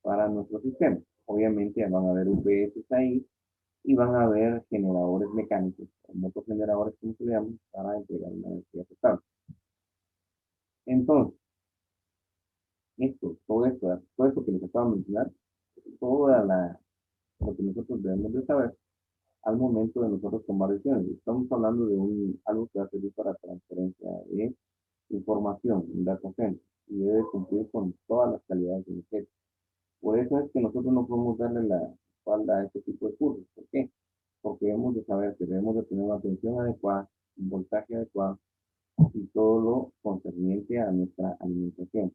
para nuestro sistema. Obviamente van a haber UPS ahí y van a haber generadores mecánicos, o motogeneradores como se llaman, para entregar una energía aceptable. Entonces, todo esto que les acabo de mencionar, lo que nosotros debemos de saber al momento de nosotros tomar decisiones. Estamos hablando de algo que va a servir para transferencia de información, un data center, y debe cumplir con todas las calidades energéticas. Por eso es que nosotros no podemos darle la espalda a este tipo de cursos. ¿Por qué? Porque debemos de saber que debemos de tener una atención adecuada, un voltaje adecuado y todo lo concerniente a nuestra alimentación.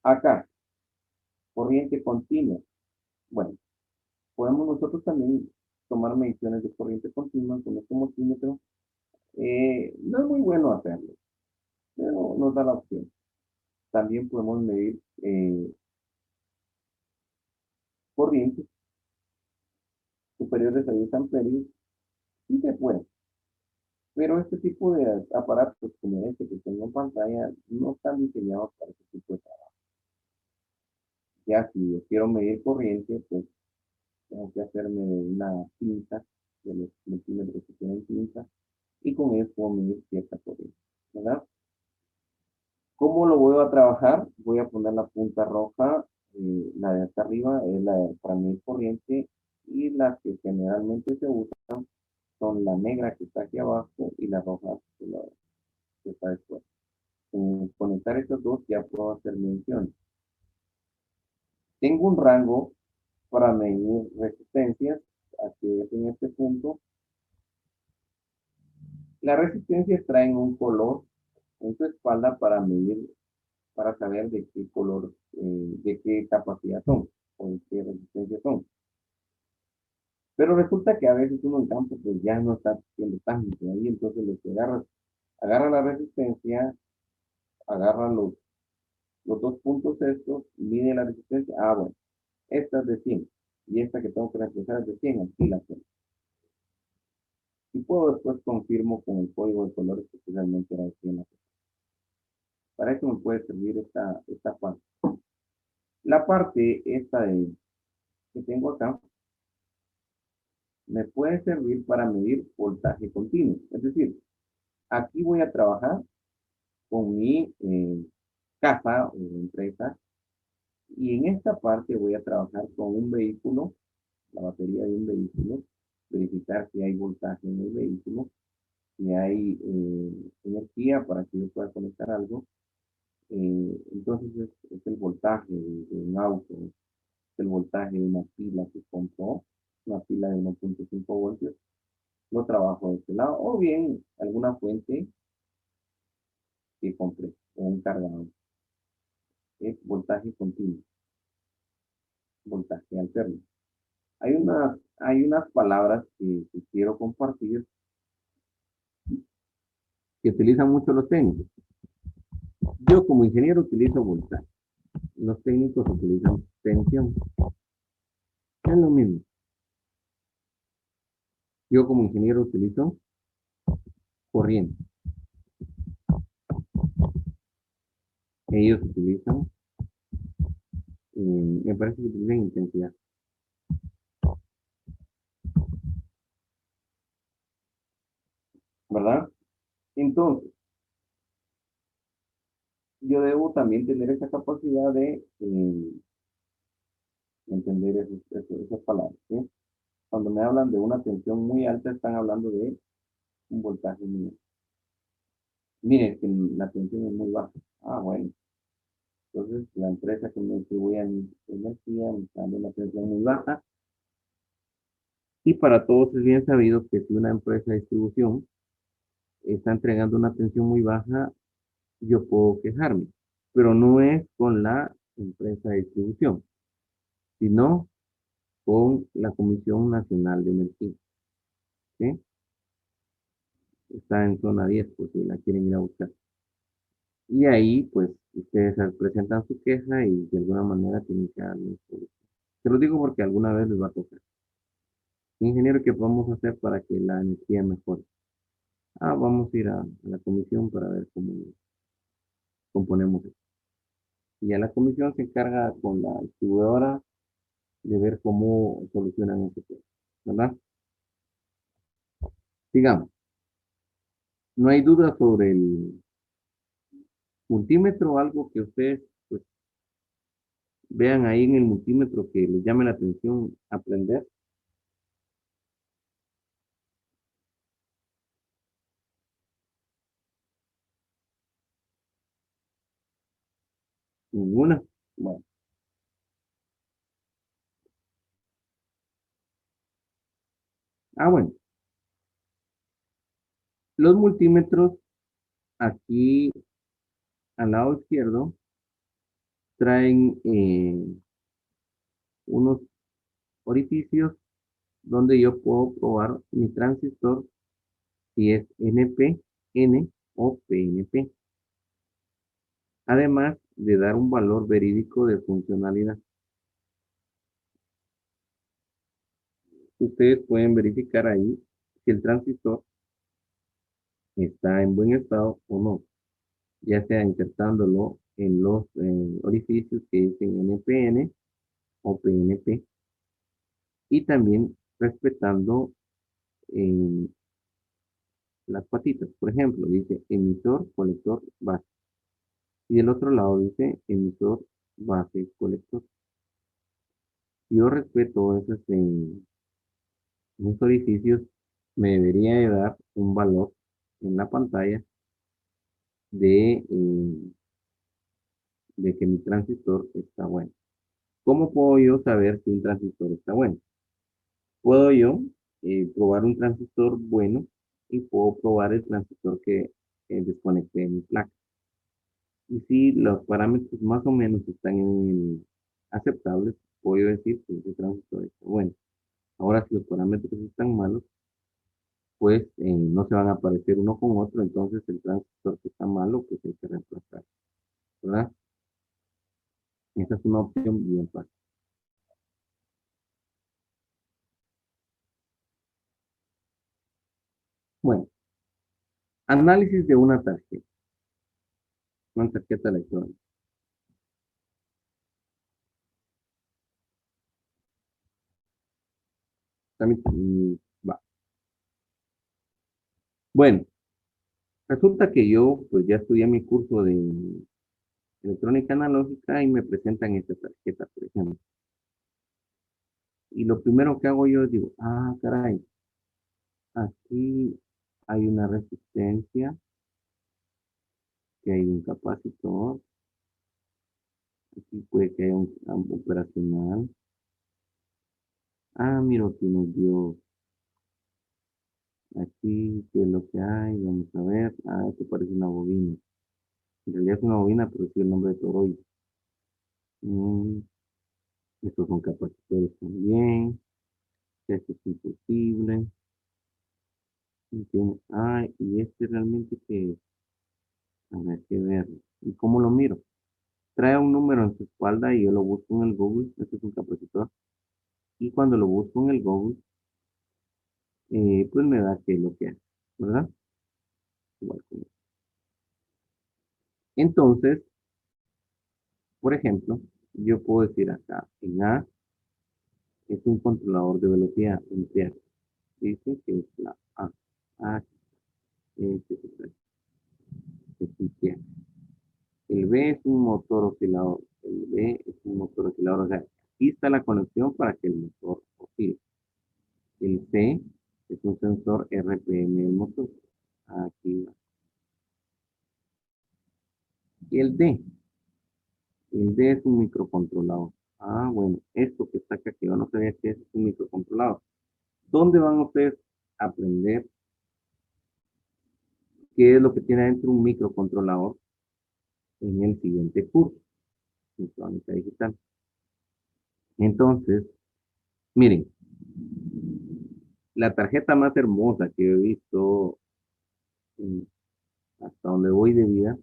Acá, corriente continua. Bueno, podemos nosotros también tomar mediciones de corriente continua con este multímetro. No es muy bueno hacerlo, pero nos da la opción. También podemos medir corrientes superiores a 10 amperios. Sí se puede, pero este tipo de aparatos como este que tengo en pantalla no están diseñados para este tipo de trabajo. Ya si yo quiero medir corriente, pues tengo que hacerme una pinza de los multímetros que tienen pinza y con eso puedo medir cierta corriente, ¿verdad? ¿Cómo lo voy a trabajar? Voy a poner la punta roja, la de hasta arriba es la para medir corriente y las que generalmente se usan son la negra que está aquí abajo y la roja que está después. Conectar estos dos ya puedo hacer mediciones. Tengo un rango para medir resistencias, aquí es en este punto. Las resistencias traen un color en su espalda para medir, para saber de qué color, de qué capacidad son o de qué resistencia son. Pero resulta que a veces uno en campo pues ya no está haciendo tanto ahí, entonces lo que agarra la resistencia, agarra los dos puntos estos, mide la resistencia, ah bueno, esta es de 100 y esta que tengo que reemplazar es de 100, aquí la tengo. Y puedo después confirmo con el código de colores que realmente era de 100. Para eso me puede servir esta parte. La parte que tengo acá me puede servir para medir voltaje continuo. Es decir, aquí voy a trabajar con mi casa o empresa y en esta parte voy a trabajar con un vehículo, la batería de un vehículo, verificar si hay voltaje en el vehículo, si hay energía para que yo pueda conectar algo. Entonces es el voltaje de un auto, es el voltaje de una pila que compró, una pila de 1.5 voltios, lo trabajo de este lado, o bien alguna fuente que compré, o un cargador. Es voltaje continuo, voltaje alterno. Hay unas palabras que quiero compartir que utilizan mucho los técnicos. Yo como ingeniero utilizo voltaje. Los técnicos utilizan tensión. Es lo mismo. Yo como ingeniero utilizo corriente. Ellos utilizan, me parece que utilizan intensidad. ¿Verdad? Entonces, yo debo también tener esa capacidad de entender esas palabras. ¿Sí? Cuando me hablan de una tensión muy alta, están hablando de un voltaje muy alto. Miren, que la tensión es muy baja. Ah, bueno. Entonces, la empresa que me distribuye energía me está dando una tensión muy baja. Y para todos es bien sabido que si una empresa de distribución está entregando una tensión muy baja, yo puedo quejarme. Pero no es con la empresa de distribución, sino con la Comisión Nacional de Energía. ¿Sí? Está en zona 10, por si la quieren ir a buscar. Y ahí, pues, ustedes presentan su queja y de alguna manera tienen que darle solución. Se lo digo porque alguna vez les va a tocar. Ingeniero, ¿qué podemos hacer para que la energía mejore? Ah, vamos a ir a la comisión para ver cómo componemos esto. Y ya la comisión se encarga con la distribuidora de ver cómo solucionan ese tema, ¿verdad? Digamos, no hay duda sobre el multímetro, algo que ustedes pues, vean ahí en el multímetro que les llame la atención aprender. Ninguna. Bueno. Bueno. Los multímetros aquí al lado izquierdo traen unos orificios donde yo puedo probar mi transistor si es NP, N o PNP. Además de dar un valor verídico de funcionalidad. Ustedes pueden verificar ahí si el transistor está en buen estado o no, ya sea insertándolo en los orificios que dicen NPN o PNP y también respetando eh, las patitas. Por ejemplo, dice emisor, colector, base. Y del otro lado dice emisor, base, colector. Si yo respeto esos orificios, me debería de dar un valor en la pantalla de que mi transistor está bueno. ¿Cómo puedo yo saber si un transistor está bueno? Puedo yo probar un transistor bueno y puedo probar el transistor que desconecté de mi placa. Y si los parámetros más o menos están aceptables, puedo decir que ese transistor está bueno. Ahora, si los parámetros están malos, pues no se van a parecer uno con otro, entonces el transistor que está malo, pues hay que reemplazar, ¿verdad? Esa es una opción bien fácil. Bueno, análisis de una tarjeta electrónica. También, va. Bueno, resulta que yo pues ya estudié mi curso de electrónica analógica y me presentan esta tarjeta, por ejemplo. Y lo primero que hago yo es digo, caray, aquí hay una resistencia, que hay un capacitor, aquí puede que haya un campo operacional. Mira, aquí nos dio, aquí, ¿qué es lo que hay? Vamos a ver. Esto parece una bobina. En realidad es una bobina, pero sí el nombre de toroide. Mm, estos son capacitores también. Este es imposible. ¿Entiendes? Ah, y este realmente que, a ver, que ver. ¿Y cómo lo miro? Trae un número en su espalda y yo lo busco en el Google. Este es un capacitor. Y cuando lo busco en el Google, pues me da que es lo que es, ¿verdad? Igual que esto. Entonces, por ejemplo, yo puedo decir acá, en A es un controlador de velocidad, un TEA. Dice que es la A. A, es un TEA. El B es un motor oscilador. El B es un motor oscilador. O sea, aquí está la conexión para que el motor oscile. El C es un sensor RPM del motor. Aquí va. Y el D es un microcontrolador. Ah, bueno, esto que está acá, que yo no sabía que es un microcontrolador. ¿Dónde van ustedes a aprender qué es lo que tiene dentro un microcontrolador? En el siguiente curso, electrónica digital. Entonces, miren, la tarjeta más hermosa que he visto en- hasta donde voy de vida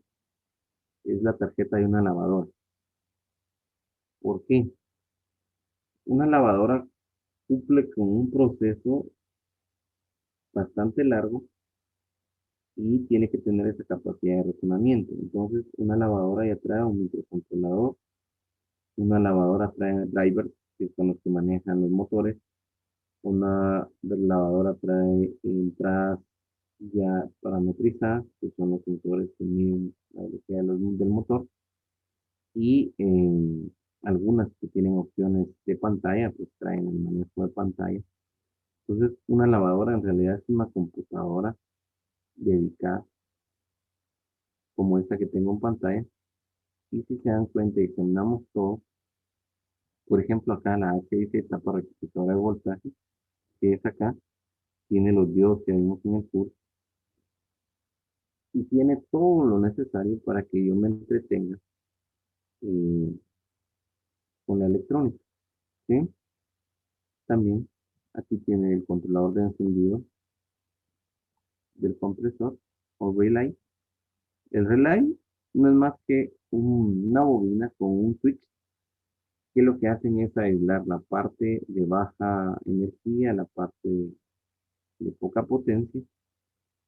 es la tarjeta de una lavadora. ¿Por qué? Una lavadora cumple con un proceso bastante largo y tiene que tener esa capacidad de razonamiento. Entonces, una lavadora ya trae un microcontrolador, una lavadora trae drivers, que son los que manejan los motores, una lavadora trae entradas ya parametrizadas, que son los sensores que miden la velocidad del motor, y algunas que tienen opciones de pantalla, pues traen el manejo de pantalla. Entonces, una lavadora en realidad es una computadora dedicada, como esta que tengo en pantalla, y si se dan cuenta y examinamos todo, por ejemplo, acá la H dice etapa rectificadora de voltaje, que es acá, tiene los diodos que vimos en el curso, y tiene todo lo necesario para que yo me entretenga eh, con la electrónica, ¿sí? También aquí tiene el controlador de encendido del compresor o relay. El relay no es más que una bobina con un switch que lo que hacen es aislar la parte de baja energía, la parte de poca potencia,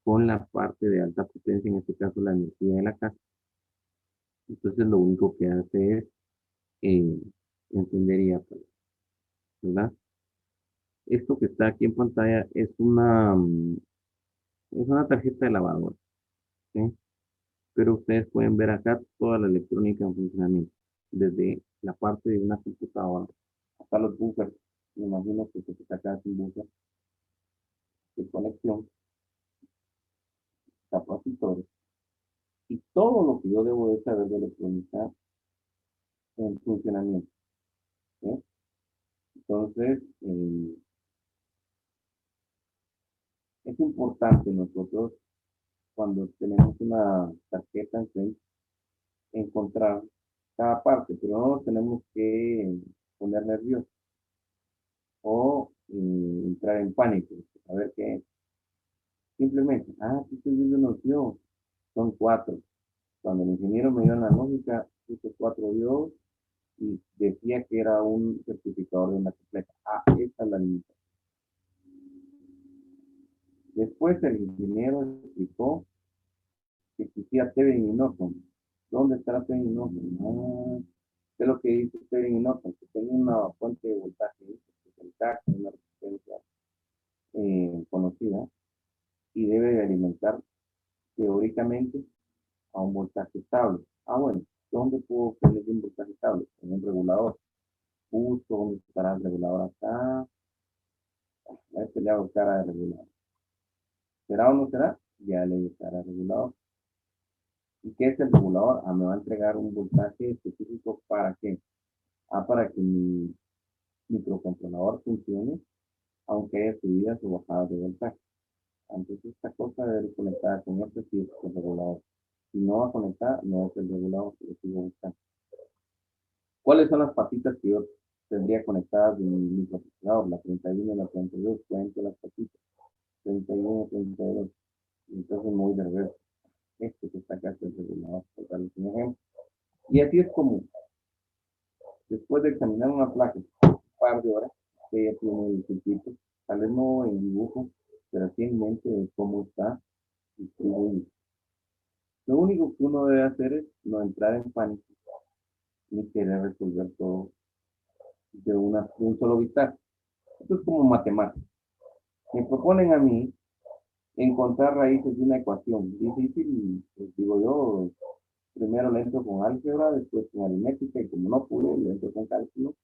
con la parte de alta potencia, en este caso la energía de la casa. Entonces lo único que hace es eh, encender y apagar, ¿verdad? Esto que está aquí en pantalla es una tarjeta de lavadora, ¿sí? Pero ustedes pueden ver acá toda la electrónica en funcionamiento, desde la parte de una computadora hasta los buffers. Me imagino que se está acá sin buffer de conexión, capacitores y todo lo que yo debo de saber de electrónica en funcionamiento, ¿sí? Entonces, es importante nosotros cuando tenemos una tarjeta en frente, encontrar cada parte, pero no nos tenemos que poner nerviosos o entrar en pánico, a ver qué es. Simplemente, aquí estoy viendo una opción, son cuatro. Cuando el ingeniero me dio la lógica, puse cuatro diodos y decía que era un certificador de una completa. Esta es la limitación. Después el ingeniero explicó que existía Thevenin y Norton. ¿Dónde está Thevenin y Norton? ¿Qué es lo que dice Thevenin y Norton? Que tengo una fuente de voltaje, que es el TAC, una resistencia conocida, y debe de alimentar teóricamente a un voltaje estable. Bueno, ¿dónde puedo obtener un voltaje estable? En un regulador. Justo donde estará el regulador acá. A este le hago cara de regulador. ¿Será o no será? Ya le doy cara de regulador. ¿Y qué es el regulador? Me va a entregar un voltaje específico para qué. Para que mi microcontrolador funcione, aunque haya subidas o bajadas de voltaje. Entonces esta cosa debe ir conectada con este sí es el regulador. Si no va a conectar, no es el regulador que lo sigo buscando. ¿Cuáles son las patitas que yo tendría conectadas mi procesador, la 31 y la 32, cuento las patitas, 31, 32, y entonces me voy de reversa. Este que está acá es el regulador, por darles un ejemplo. Y así es como, después de examinar una placa, un par de horas, que ya tiene el circuito, tal vez no en dibujo, pero sí en mente de cómo está distribuido. Lo único que uno debe hacer es no entrar en pánico, ni querer resolver todo de un solo vistazo. Esto es como matemáticas. Me proponen a mí encontrar raíces de una ecuación difícil, pues digo yo, primero le entro con álgebra, después con aritmética, y como no pude, le entro con cálculo,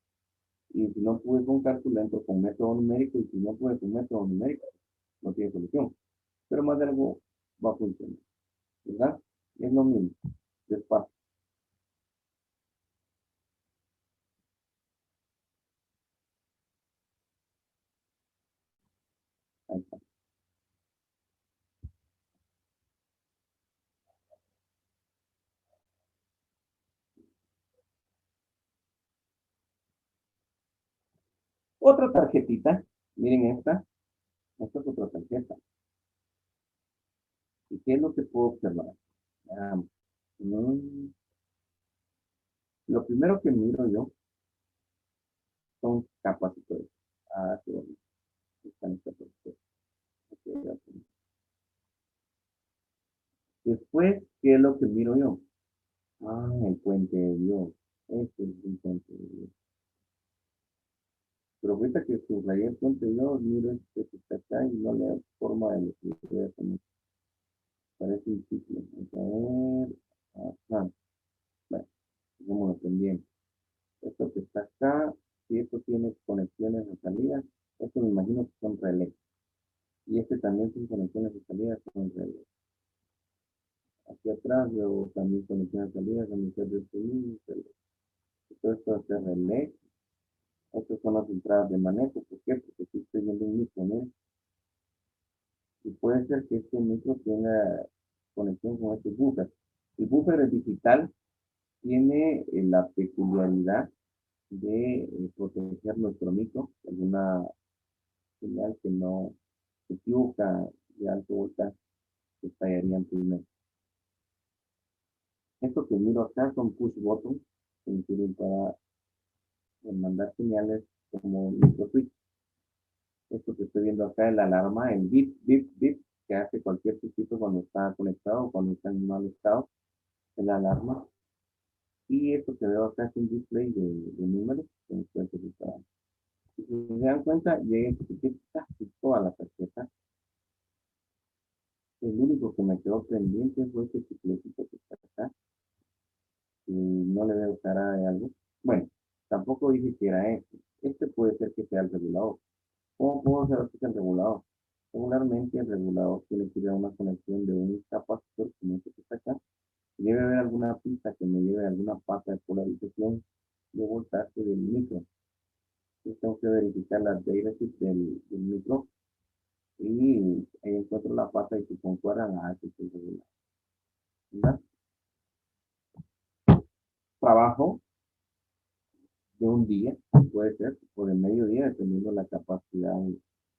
y si no pude con cálculo, le entro con método numérico, y si no pude con método numérico, no tiene solución. Pero más de algo va a funcionar, ¿verdad? Es lo mismo, despacio. Ahí está. Otra tarjetita, miren esta es otra tarjeta. ¿Y qué es lo que puedo observar? Ah, mm, lo primero que miro yo son capacitores. Ah, qué bonito. Están los capacitores. Ok, ya tengo. Después, ¿qué es lo que miro yo? Ah, el puente de Dios. Este es un puente de Dios. Pero ahorita que subrayé el puente de Dios, miro este que está acá y no le da forma de lo que voy a poner. Parece un ciclo. Vamos a ver. Ajá. Bueno, dejémoslo pendiente. Esto que está acá, si esto tiene conexiones de salida, esto me imagino que son relés. Y este también son conexiones de salida, son relés. Aquí atrás veo también conexiones de salida, también se de este mismo relé. Todo esto es relé. Estas son las entradas de manejo. ¿Por qué? Porque aquí estoy viendo un micro, ¿no? Y puede ser que este micro tenga conexión con este buffer. El buffer digital tiene la peculiaridad de proteger nuestro micro de alguna señal que no se equivoca de alto voltaje que estallarían primero. Esto que miro acá son push buttons que me sirven para mandar señales como micro switch. Esto que estoy viendo acá es la alarma, el bip, bip, bip, que hace cualquier circuito cuando está conectado o cuando está en mal estado, es la alarma. Y esto que veo acá es un display de números que me puede servir para. Si se dan cuenta, ya identifiqué casi toda la tarjeta. El único que me quedó pendiente fue este ciclecito que está acá. Y no le veo cara de algo. Bueno, tampoco dije que era este. Este puede ser que sea el regulador. ¿Cómo puedo saber que es el regulador? Regularmente el regulador tiene que ir a una conexión de un capacitor como este que está acá. Y debe haber alguna pista que me lleve a alguna pata de polarización de voltaje del micro. Entonces tengo que verificar las datasheets del micro y ahí encuentro la pata y si concuerdan a ese es el regulador. ¿Verdad? Trabajo de un día, puede ser, o de medio día, dependiendo de la capacidad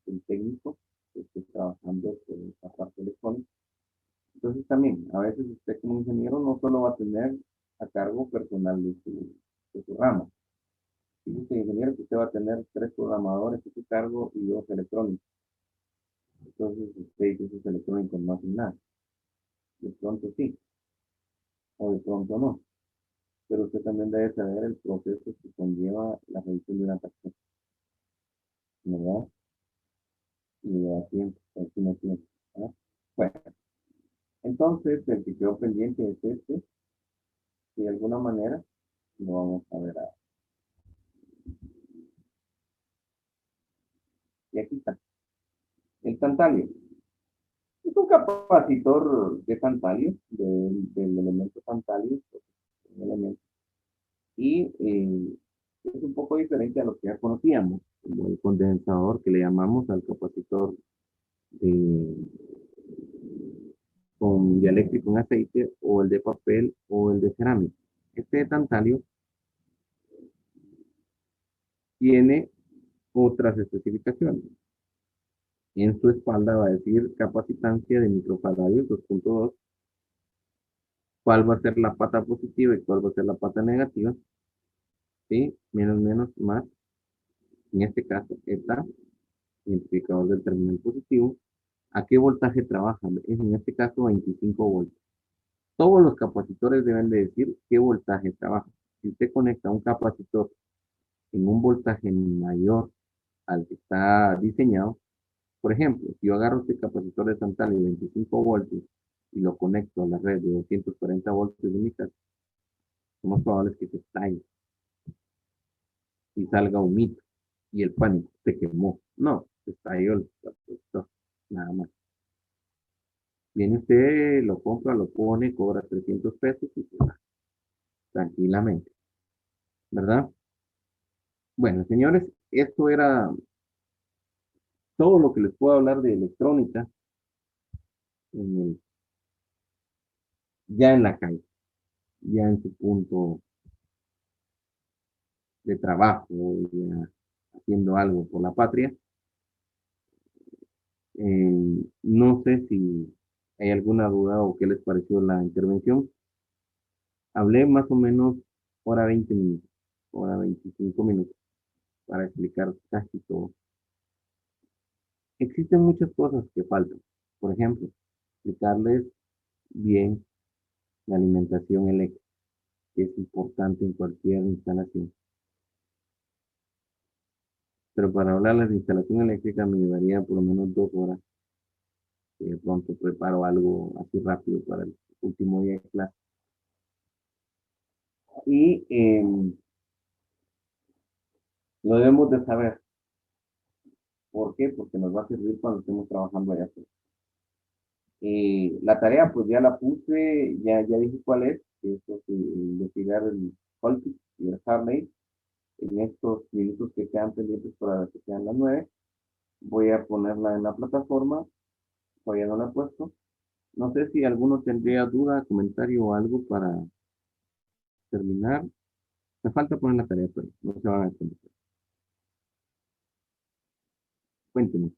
del técnico que esté trabajando en esa parte electrónica. Entonces también, a veces usted como ingeniero no solo va a tener a cargo personal de su rama. Si usted es ingeniero, que usted va a tener 3 programadores a su cargo y 2 electrónicos. Entonces usted dice esos electrónicos no hacen nada. De pronto sí, o de pronto no. Pero usted también debe saber el proceso que conlleva la revisión de una tarjeta, ¿verdad? Y le da tiempo, aquí no tiempo. ¿Verdad? Bueno, entonces el que quedó pendiente es este, y de alguna manera lo vamos a ver ahora. Y aquí está, el tantalio. Es un capacitor de tantalio, del elemento tantalio, un elemento, y es un poco diferente a lo que ya conocíamos, como el condensador que le llamamos al capacitor de, con dieléctrico en aceite, o el de papel, o el de cerámica. Este de tantalio tiene otras especificaciones. En su espalda va a decir capacitancia de microfaradios 2.2, cuál va a ser la pata positiva y cuál va a ser la pata negativa, ¿sí? Menos, menos, más. En este caso, eta, identificador del terminal positivo. ¿A qué voltaje trabaja? Es en este caso 25 voltios. Todos los capacitores deben de decir qué voltaje trabaja. Si usted conecta un capacitor en un voltaje mayor al que está diseñado, por ejemplo, si yo agarro este capacitor de Santal de 25 voltios y lo conecto a la red de 240 voltios de mi casa, lo más probable es que se estalle y salga un mito y el pánico se quemó. No, se estalló el capacitor, nada más. Viene usted, lo compra, lo pone, cobra 300 pesos y se va tranquilamente, ¿verdad? Bueno, señores, esto era todo lo que les puedo hablar de electrónica en ya en la calle, ya en su punto de trabajo, ya haciendo algo por la patria. No sé si hay alguna duda o qué les pareció la intervención. Hablé más o menos hora 20 minutos, hora 25 minutos para explicar casi todo. Existen muchas cosas que faltan. Por ejemplo, explicarles bien la alimentación eléctrica, que es importante en cualquier instalación. Pero para hablarles de instalación eléctrica me llevaría por lo menos 2 horas. Que de pronto preparo algo así rápido para el último día de clase. Y lo debemos de saber. ¿Por qué? Porque nos va a servir cuando estemos trabajando allá afuera. La tarea, pues ya la puse, ya dije cuál es, que es investigar el Holtz y el Harley. En estos minutos que quedan pendientes para que sean las 9, voy a ponerla en la plataforma, todavía no la he puesto. No sé si alguno tendría duda, comentario o algo para terminar. Me falta poner la tarea, pero no se van a entender. Cuéntenme.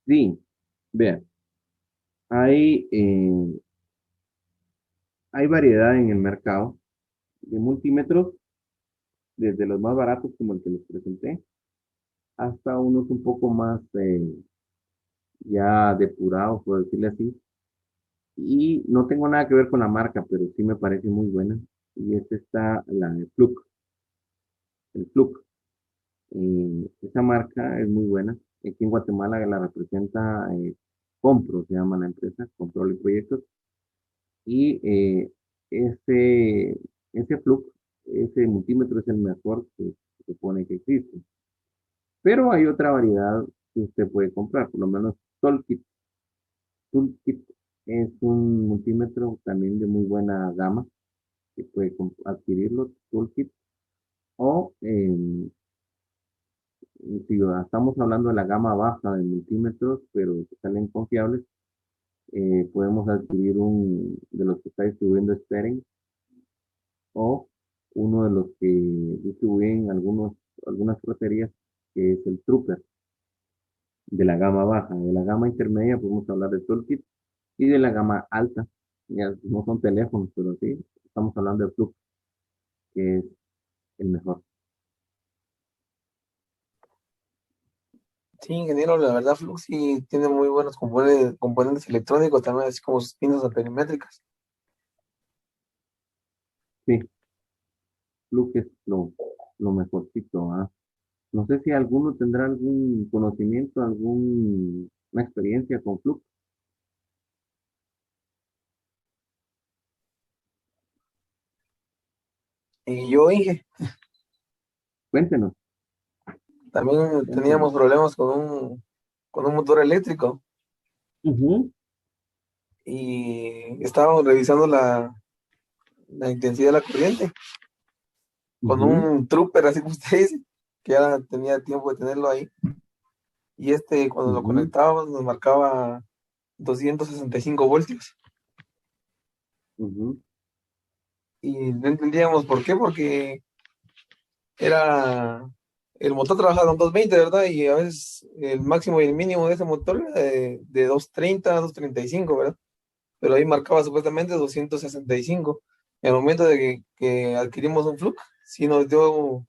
Sí, vean, hay, eh, hay variedad en el mercado de multímetros, desde los más baratos como el que les presenté, hasta unos un poco más ya depurados, por decirle así. Y no tengo nada que ver con la marca, pero sí me parece muy buena. Y esta está la de Fluke, el Fluke. Esa marca es muy buena. Aquí en Guatemala la representa Compro, se llama la empresa, Control y Proyectos. Y ese, ese Fluke, ese multímetro es el mejor que se supone que existe. Pero hay otra variedad que usted puede comprar, por lo menos Toolkit. Toolkit es un multímetro también de muy buena gama, que puede adquirirlo, Toolkit. O si estamos hablando de la gama baja de multímetros, pero que salen confiables, podemos adquirir un de los que está distribuyendo Steren o uno de los que distribuyen algunas trocerías, que es el Trooper, de la gama baja. De la gama intermedia podemos hablar de Toolkit y de la gama alta. Ya no son teléfonos, pero sí, estamos hablando de Fluke, que es el mejor. Sí, ingeniero, la verdad, Flux sí tiene muy buenos componentes electrónicos también, así como sus piezas perimétricas. Sí, Fluke es lo mejorcito. ¿Ah? No sé si alguno tendrá algún conocimiento, alguna experiencia con Fluke. Y yo, Inge, Cuéntenos, también cuéntenos. teníamos problemas con un motor eléctrico Ujú. y estábamos revisando la intensidad de la corriente con Ujú, un trooper, así como usted dice, que ya tenía tiempo de tenerlo ahí. Y cuando lo ujú, conectábamos, nos marcaba 265 voltios. ujú, Y no entendíamos por qué, porque era. El motor trabajaba con 220, ¿verdad? Y a veces el máximo y el mínimo de ese motor era de 230 a 235, ¿verdad? Pero ahí marcaba supuestamente 265. En el momento de que adquirimos un Fluke, sí nos dio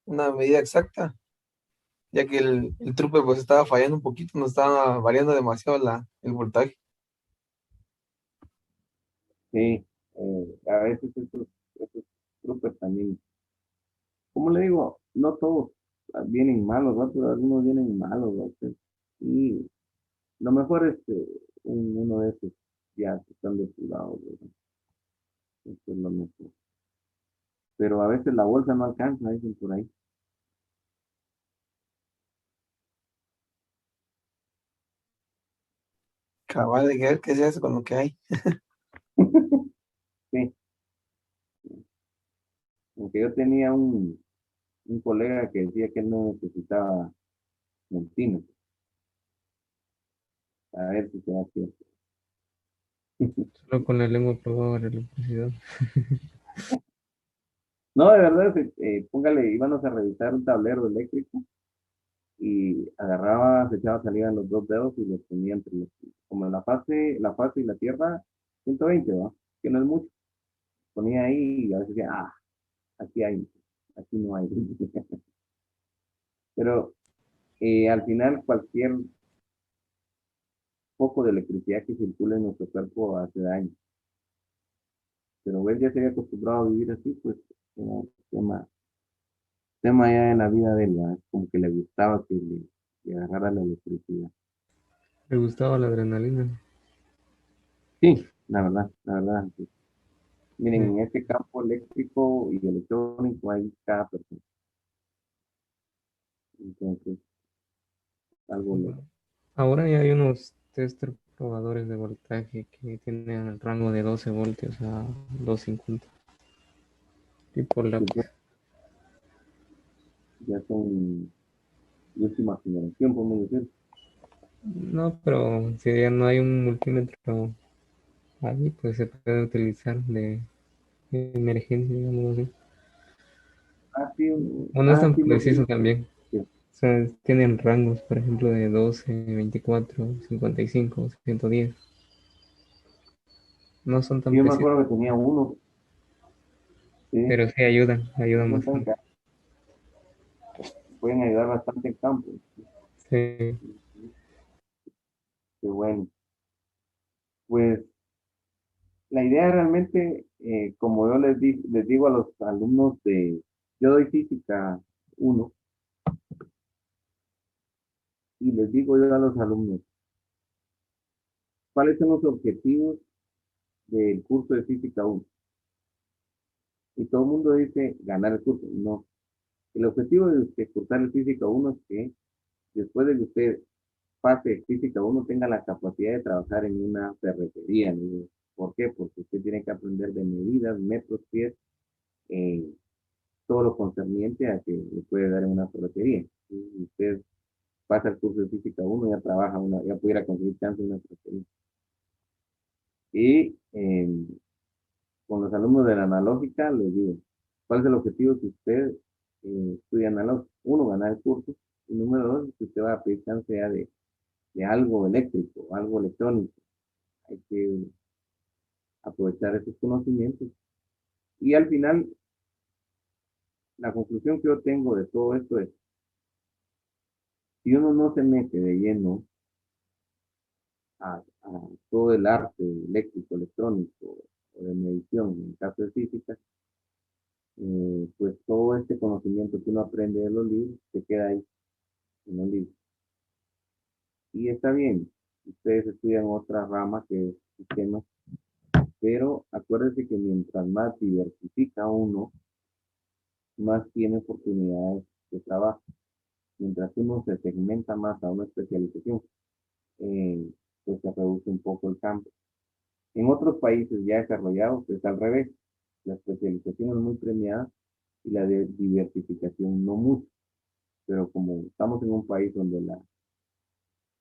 una medida exacta, ya que el trupe pues estaba fallando un poquito, nos estaba variando demasiado el voltaje. sí, a veces esos trucos también, como le digo, no todos vienen malos, ¿no? Pero algunos vienen malos, ¿no? Y lo mejor es que uno de esos ya que están depurados, ¿verdad? Eso es lo mejor. Pero a veces la bolsa no alcanza, dicen por ahí. Cabal de ver qué se hace con lo que hay. Sí, aunque yo tenía un colega que decía que él no necesitaba centímetros, a ver si se va a hacer. Solo con la lengua probaba la electricidad. No, de verdad, póngale, íbamos a revisar un tablero eléctrico y agarraba, se echaba salida los dos dedos y los ponía entre los, como la fase y la tierra, 120, ¿va? Que no es mucho. Ponía ahí y a veces decía, aquí hay, aquí no hay. Pero al final cualquier poco de electricidad que circula en nuestro cuerpo hace daño. Pero él ya se había acostumbrado a vivir así, pues era un tema ya en la vida de él, ¿va? Como que le gustaba que le agarrara la electricidad. Le gustaba la adrenalina. Sí, la verdad. Sí. Miren, Eh, en este campo eléctrico y electrónico hay cada persona. Entonces, algo loco. Ahora ya hay unos tester probadores de voltaje que tienen el rango de 12 voltios a 250. Tipo Que lápiz. ya son de última generación, podemos decir. No, pero si ya no hay un multímetro ahí, pues se puede utilizar de emergencia, digamos así. O no es tan Sí lo vi. preciso también. Sí. O sea, tienen rangos, por ejemplo, de 12, 24, 55, 110. No son Sí, tan yo me precisos, acuerdo que tenía uno, sí, pero sí ayudan no son bastante. pueden ayudar bastante en campo. Sí, Qué bueno. Pues la idea realmente, como yo les digo a los alumnos yo doy física uno y les digo yo a los alumnos, ¿cuáles son los objetivos del curso de física uno? Y todo el mundo dice ganar el curso. No, el objetivo de cursar el física uno es que después de que usted pase física uno tenga la capacidad de trabajar en una ferretería, ¿no? ¿Por qué? Porque usted tiene que aprender de medidas, metros, pies, eh, todo lo concerniente a que le puede dar en una ferretería. Y usted pasa el curso de física uno ya trabaja, ya pudiera conseguir chance en una ferretería. Y con los alumnos de la analógica les digo, ¿cuál es el objetivo que usted estudia analógica? Uno, ganar el curso. Y número dos, que usted va a pedir chance ya de algo eléctrico, algo electrónico. Hay que aprovechar esos conocimientos. Y al final, la conclusión que yo tengo de todo esto es, si uno no se mete de lleno a todo el arte eléctrico, electrónico o de medición, en el caso de física, pues todo este conocimiento que uno aprende de los libros se queda ahí en los libros. Y está bien, ustedes estudian otra rama que es sistemas, pero acuérdense que mientras más diversifica uno, más tiene oportunidades de trabajo. Mientras uno se segmenta más a una especialización, pues se reduce un poco el campo. En otros países ya desarrollados es al revés. La especialización es muy premiada y la diversificación no mucho. Pero como estamos en un país donde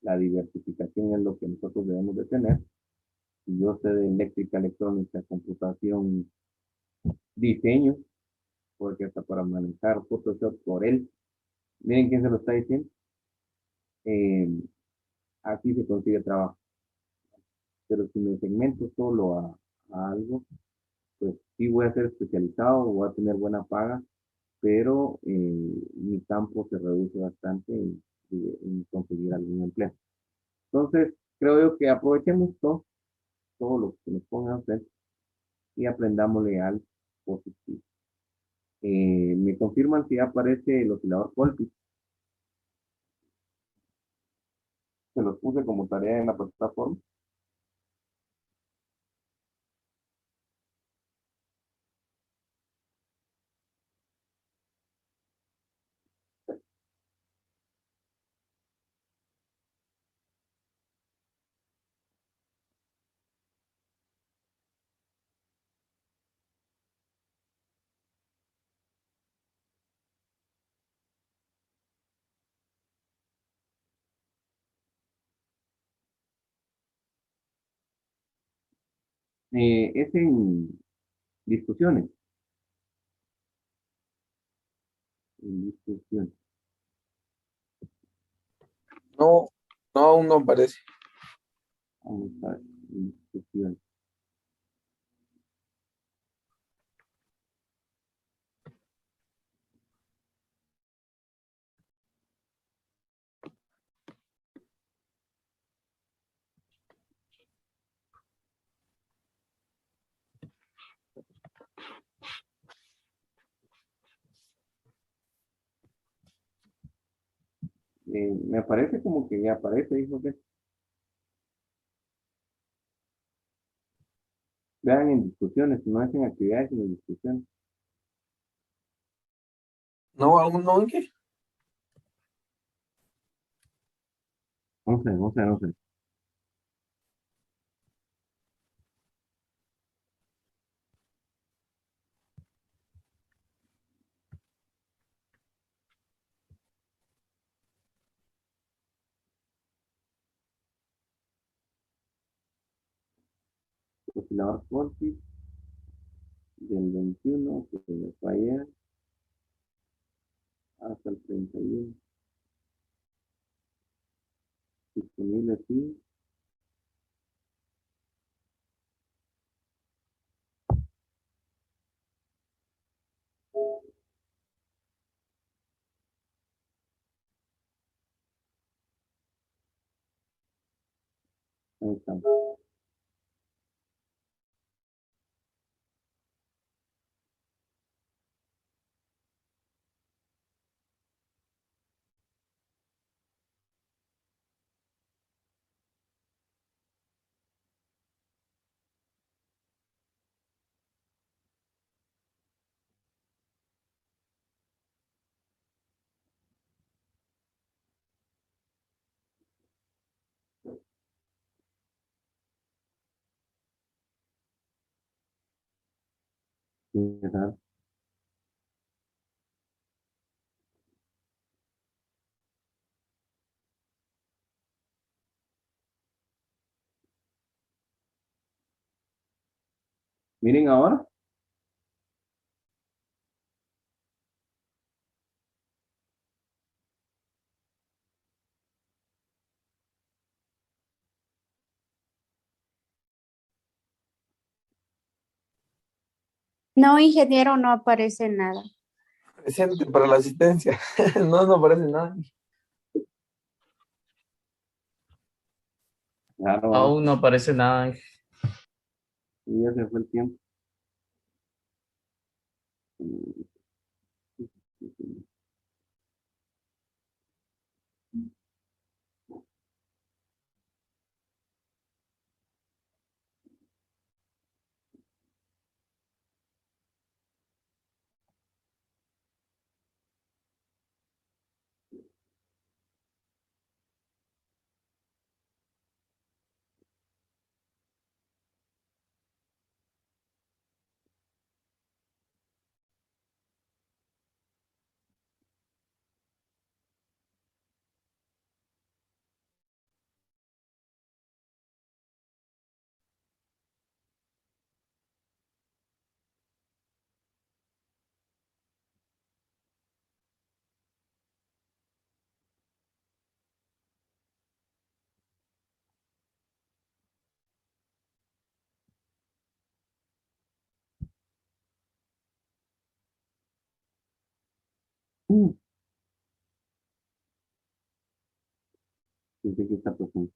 la diversificación es lo que nosotros debemos de tener, y yo sé de eléctrica, electrónica, computación, diseño, porque hasta para manejar Photoshop por él, miren quién se lo está diciendo, eh, aquí se consigue trabajo. Pero si me segmento solo a algo, pues sí voy a ser especializado, voy a tener buena paga, pero mi campo se reduce bastante en conseguir algún empleo. Entonces, creo yo que aprovechemos todo lo que nos pongan a hacer y aprendámosle al positivo. Me confirman si aparece el oscilador Colpix. Se los puse como tarea en la plataforma. Es en discusiones. En discusiones. No, no, aún no aparece. Vamos a ver. En discusiones. Me aparece como que ya aparece, dijo que vean en discusiones, no es en actividades, sino en discusiones. No, aún no, ¿en qué? No sé. Oscilador Fortis del 21 que se fue ayer hasta el 31. Disponible aquí. Ahí está. Sí, ajá. Miren ahora. No, ingeniero, no aparece nada. Presente para la asistencia. No, no aparece nada. Claro, Aún no aparece nada. ya se fue el tiempo. Mm, Pensé que está pasando.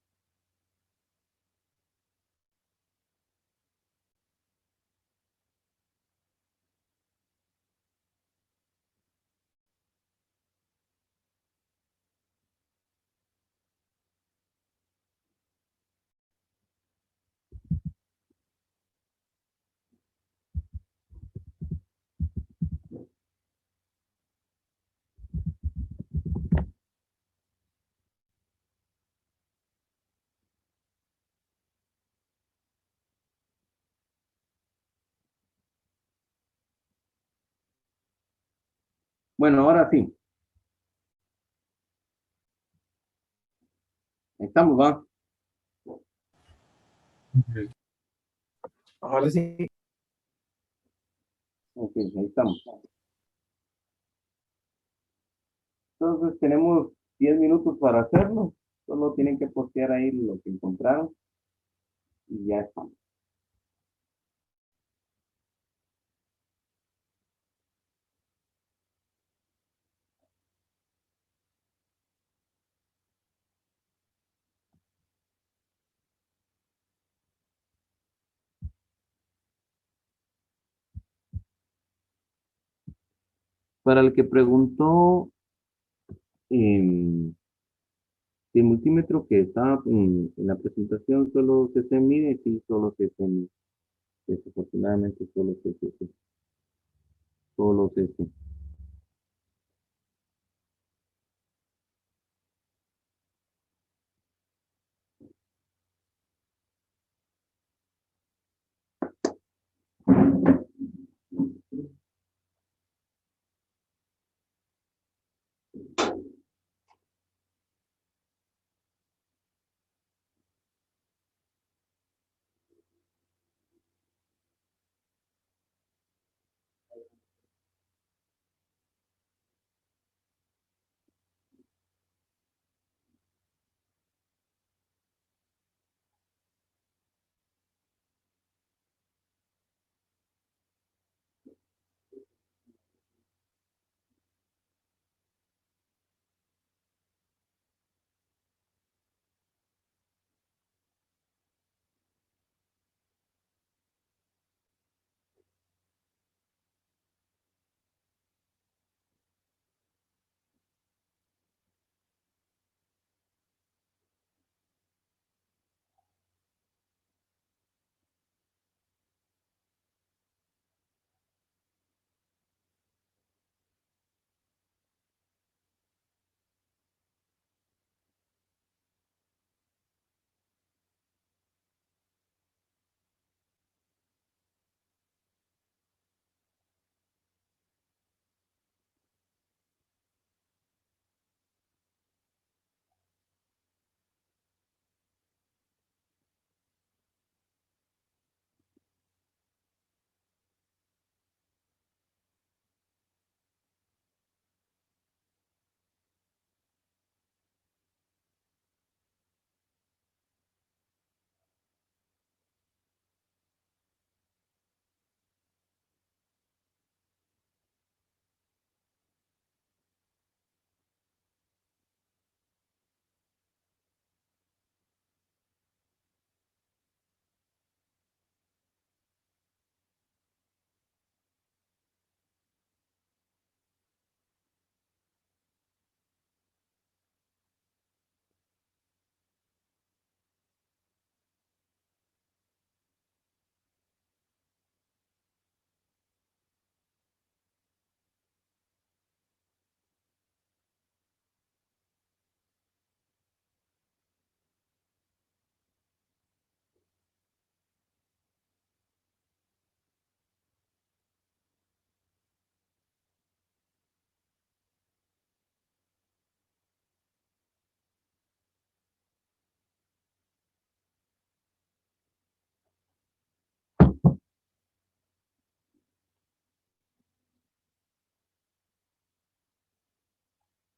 Bueno, ahora sí. Estamos, va. Ahora sí. Ok, ahí estamos. Entonces tenemos 10 minutos para hacerlo. Solo tienen que postear ahí lo que encontraron y ya estamos. Para el que preguntó em, el multímetro que estaba en la presentación, solo se mide, sí, solo se mide. Desafortunadamente solo se solo se.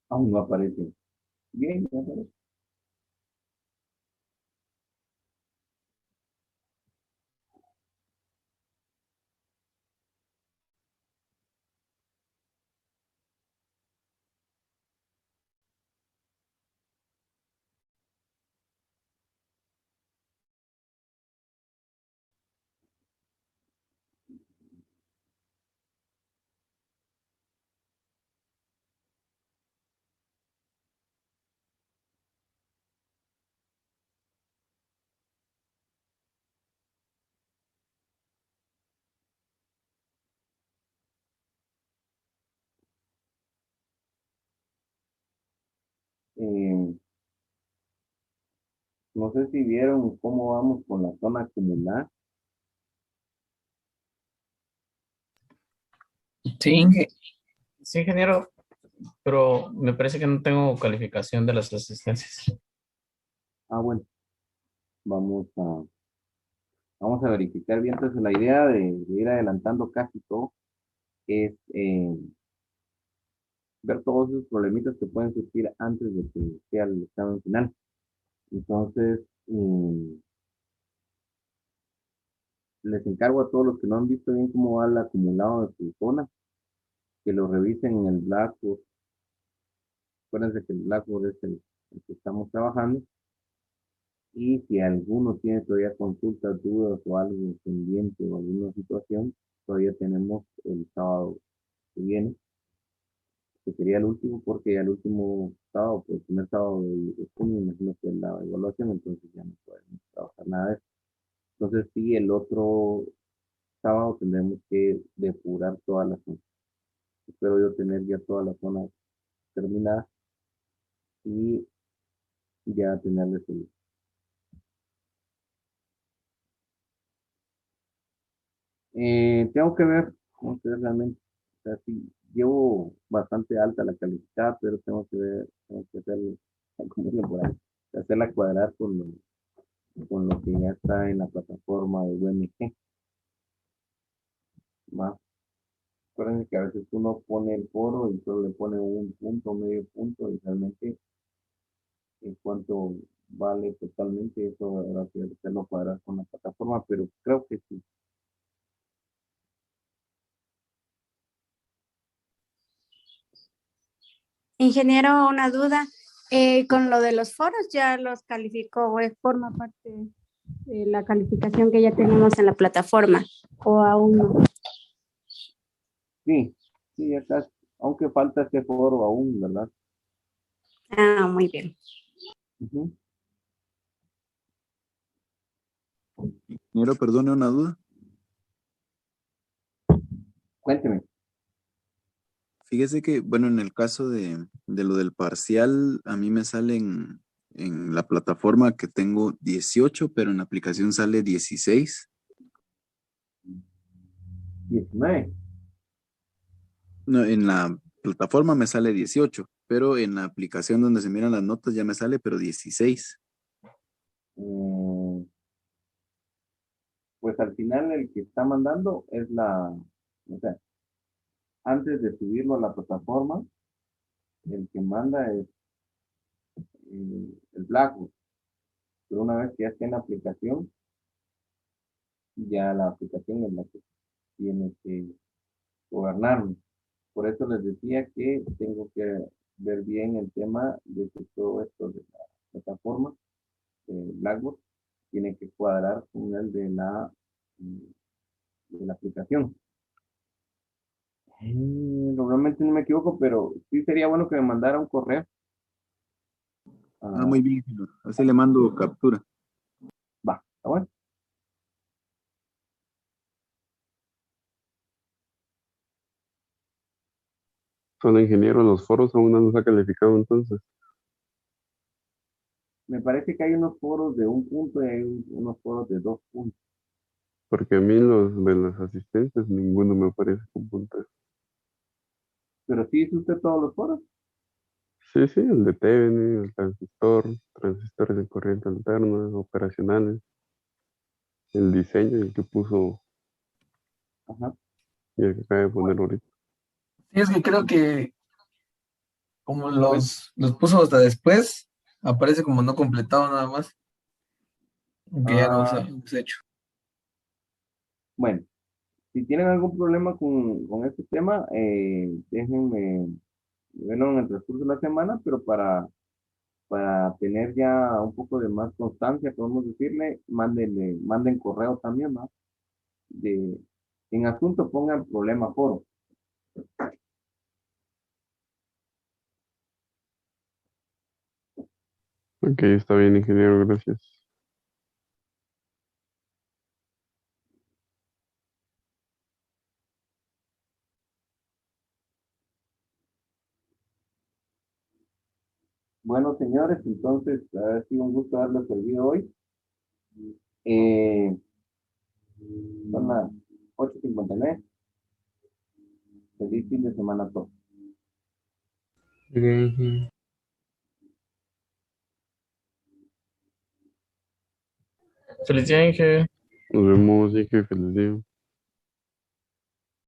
Aún no aparece. Bien, ya aparece. No sé si vieron cómo vamos con la zona acumulada. Sí, sí, ingeniero, pero me parece que no tengo calificación de las asistencias. Ah, bueno, vamos a, vamos a verificar bien. Entonces, la idea de ir adelantando casi todo es ver todos esos problemitas que pueden surgir antes de que sea el examen final. Entonces, les encargo a todos los que no han visto bien cómo va el acumulado de su zona, que lo revisen en el Blackboard. Acuérdense que el Blackboard es el que estamos trabajando. Y si alguno tiene todavía consultas, dudas o algo pendiente o alguna situación, todavía tenemos el sábado que viene, que sería el último, porque ya el último sábado, pues el primer sábado de junio, imagino que es la evaluación, entonces ya no podemos trabajar nada de eso. Entonces sí, el otro sábado tendremos que depurar toda la zona. Espero yo tener ya toda la zona terminada y ya tenerles el... tengo que ver realmente, o sea, sí, llevo bastante alta la calificada, pero tengo que hacerlo, como dicen por ahí, hacerla cuadrar con lo que ya está en la plataforma de UMG. Más, acuérdense que a veces uno pone el foro y solo le pone un punto, medio punto, y realmente en cuanto vale totalmente, eso habrá que hacerlo cuadrar con la plataforma, pero creo que sí. Ingeniero, una duda. Con lo de los foros, ¿ya los calificó o forma parte de la calificación que ya tenemos en la plataforma? ¿O aún no? Sí, sí, acá, aunque falta este foro aún, ¿verdad? Ah, muy bien. Ujú. Ingeniero, perdone una duda. Cuénteme. Fíjese que, bueno, en el caso de lo del parcial, a mí me sale en la plataforma que tengo 18, pero en la aplicación sale 16. 19. No, en la plataforma me sale 18, pero en la aplicación donde se miran las notas ya me sale, pero 16. Mm, pues al final el que está mandando es o sea, antes de subirlo a la plataforma, el que manda es el Blackboard. Pero una vez que ya está en la aplicación, ya la aplicación es la que tiene que gobernarme. Por eso les decía que tengo que ver bien el tema de que todo esto de la plataforma, Blackboard, tiene que cuadrar con el de la aplicación. Normalmente no me equivoco, pero sí sería bueno que me mandara un correo. Ah, Ah, muy bien, ingeniero. Así le mando captura. va, está bueno. Solo ingeniero, los foros aún no nos ha calificado entonces, Me parece que hay unos foros de un punto y hay unos foros de 2 puntos. porque a mí los de las asistentes ninguno me aparece con puntos. Pero sí hizo usted todos los foros. Sí, sí, el de TVN, el transistor, transistores de corriente alterna, operacionales, el diseño, el que puso Ajá. y el que acaba de poner ahorita. Sí, es que creo que como Bueno, los puso hasta después, aparece como no completado nada más, aunque ya los ah, hemos hecho. bueno, si tienen algún problema con este tema, déjenme verlo en el transcurso de la semana, pero para tener ya un poco de más constancia, podemos decirle, manden correo también, ¿no? De, en asunto pongan problema foro. Ok, está bien, ingeniero, gracias. Bueno, señores, entonces ha sido un gusto haberles servido hoy. Eh, Son las 8:59. Feliz fin de semana a todos. Bien. Feliz día, Inge. Nos vemos, y que feliz día.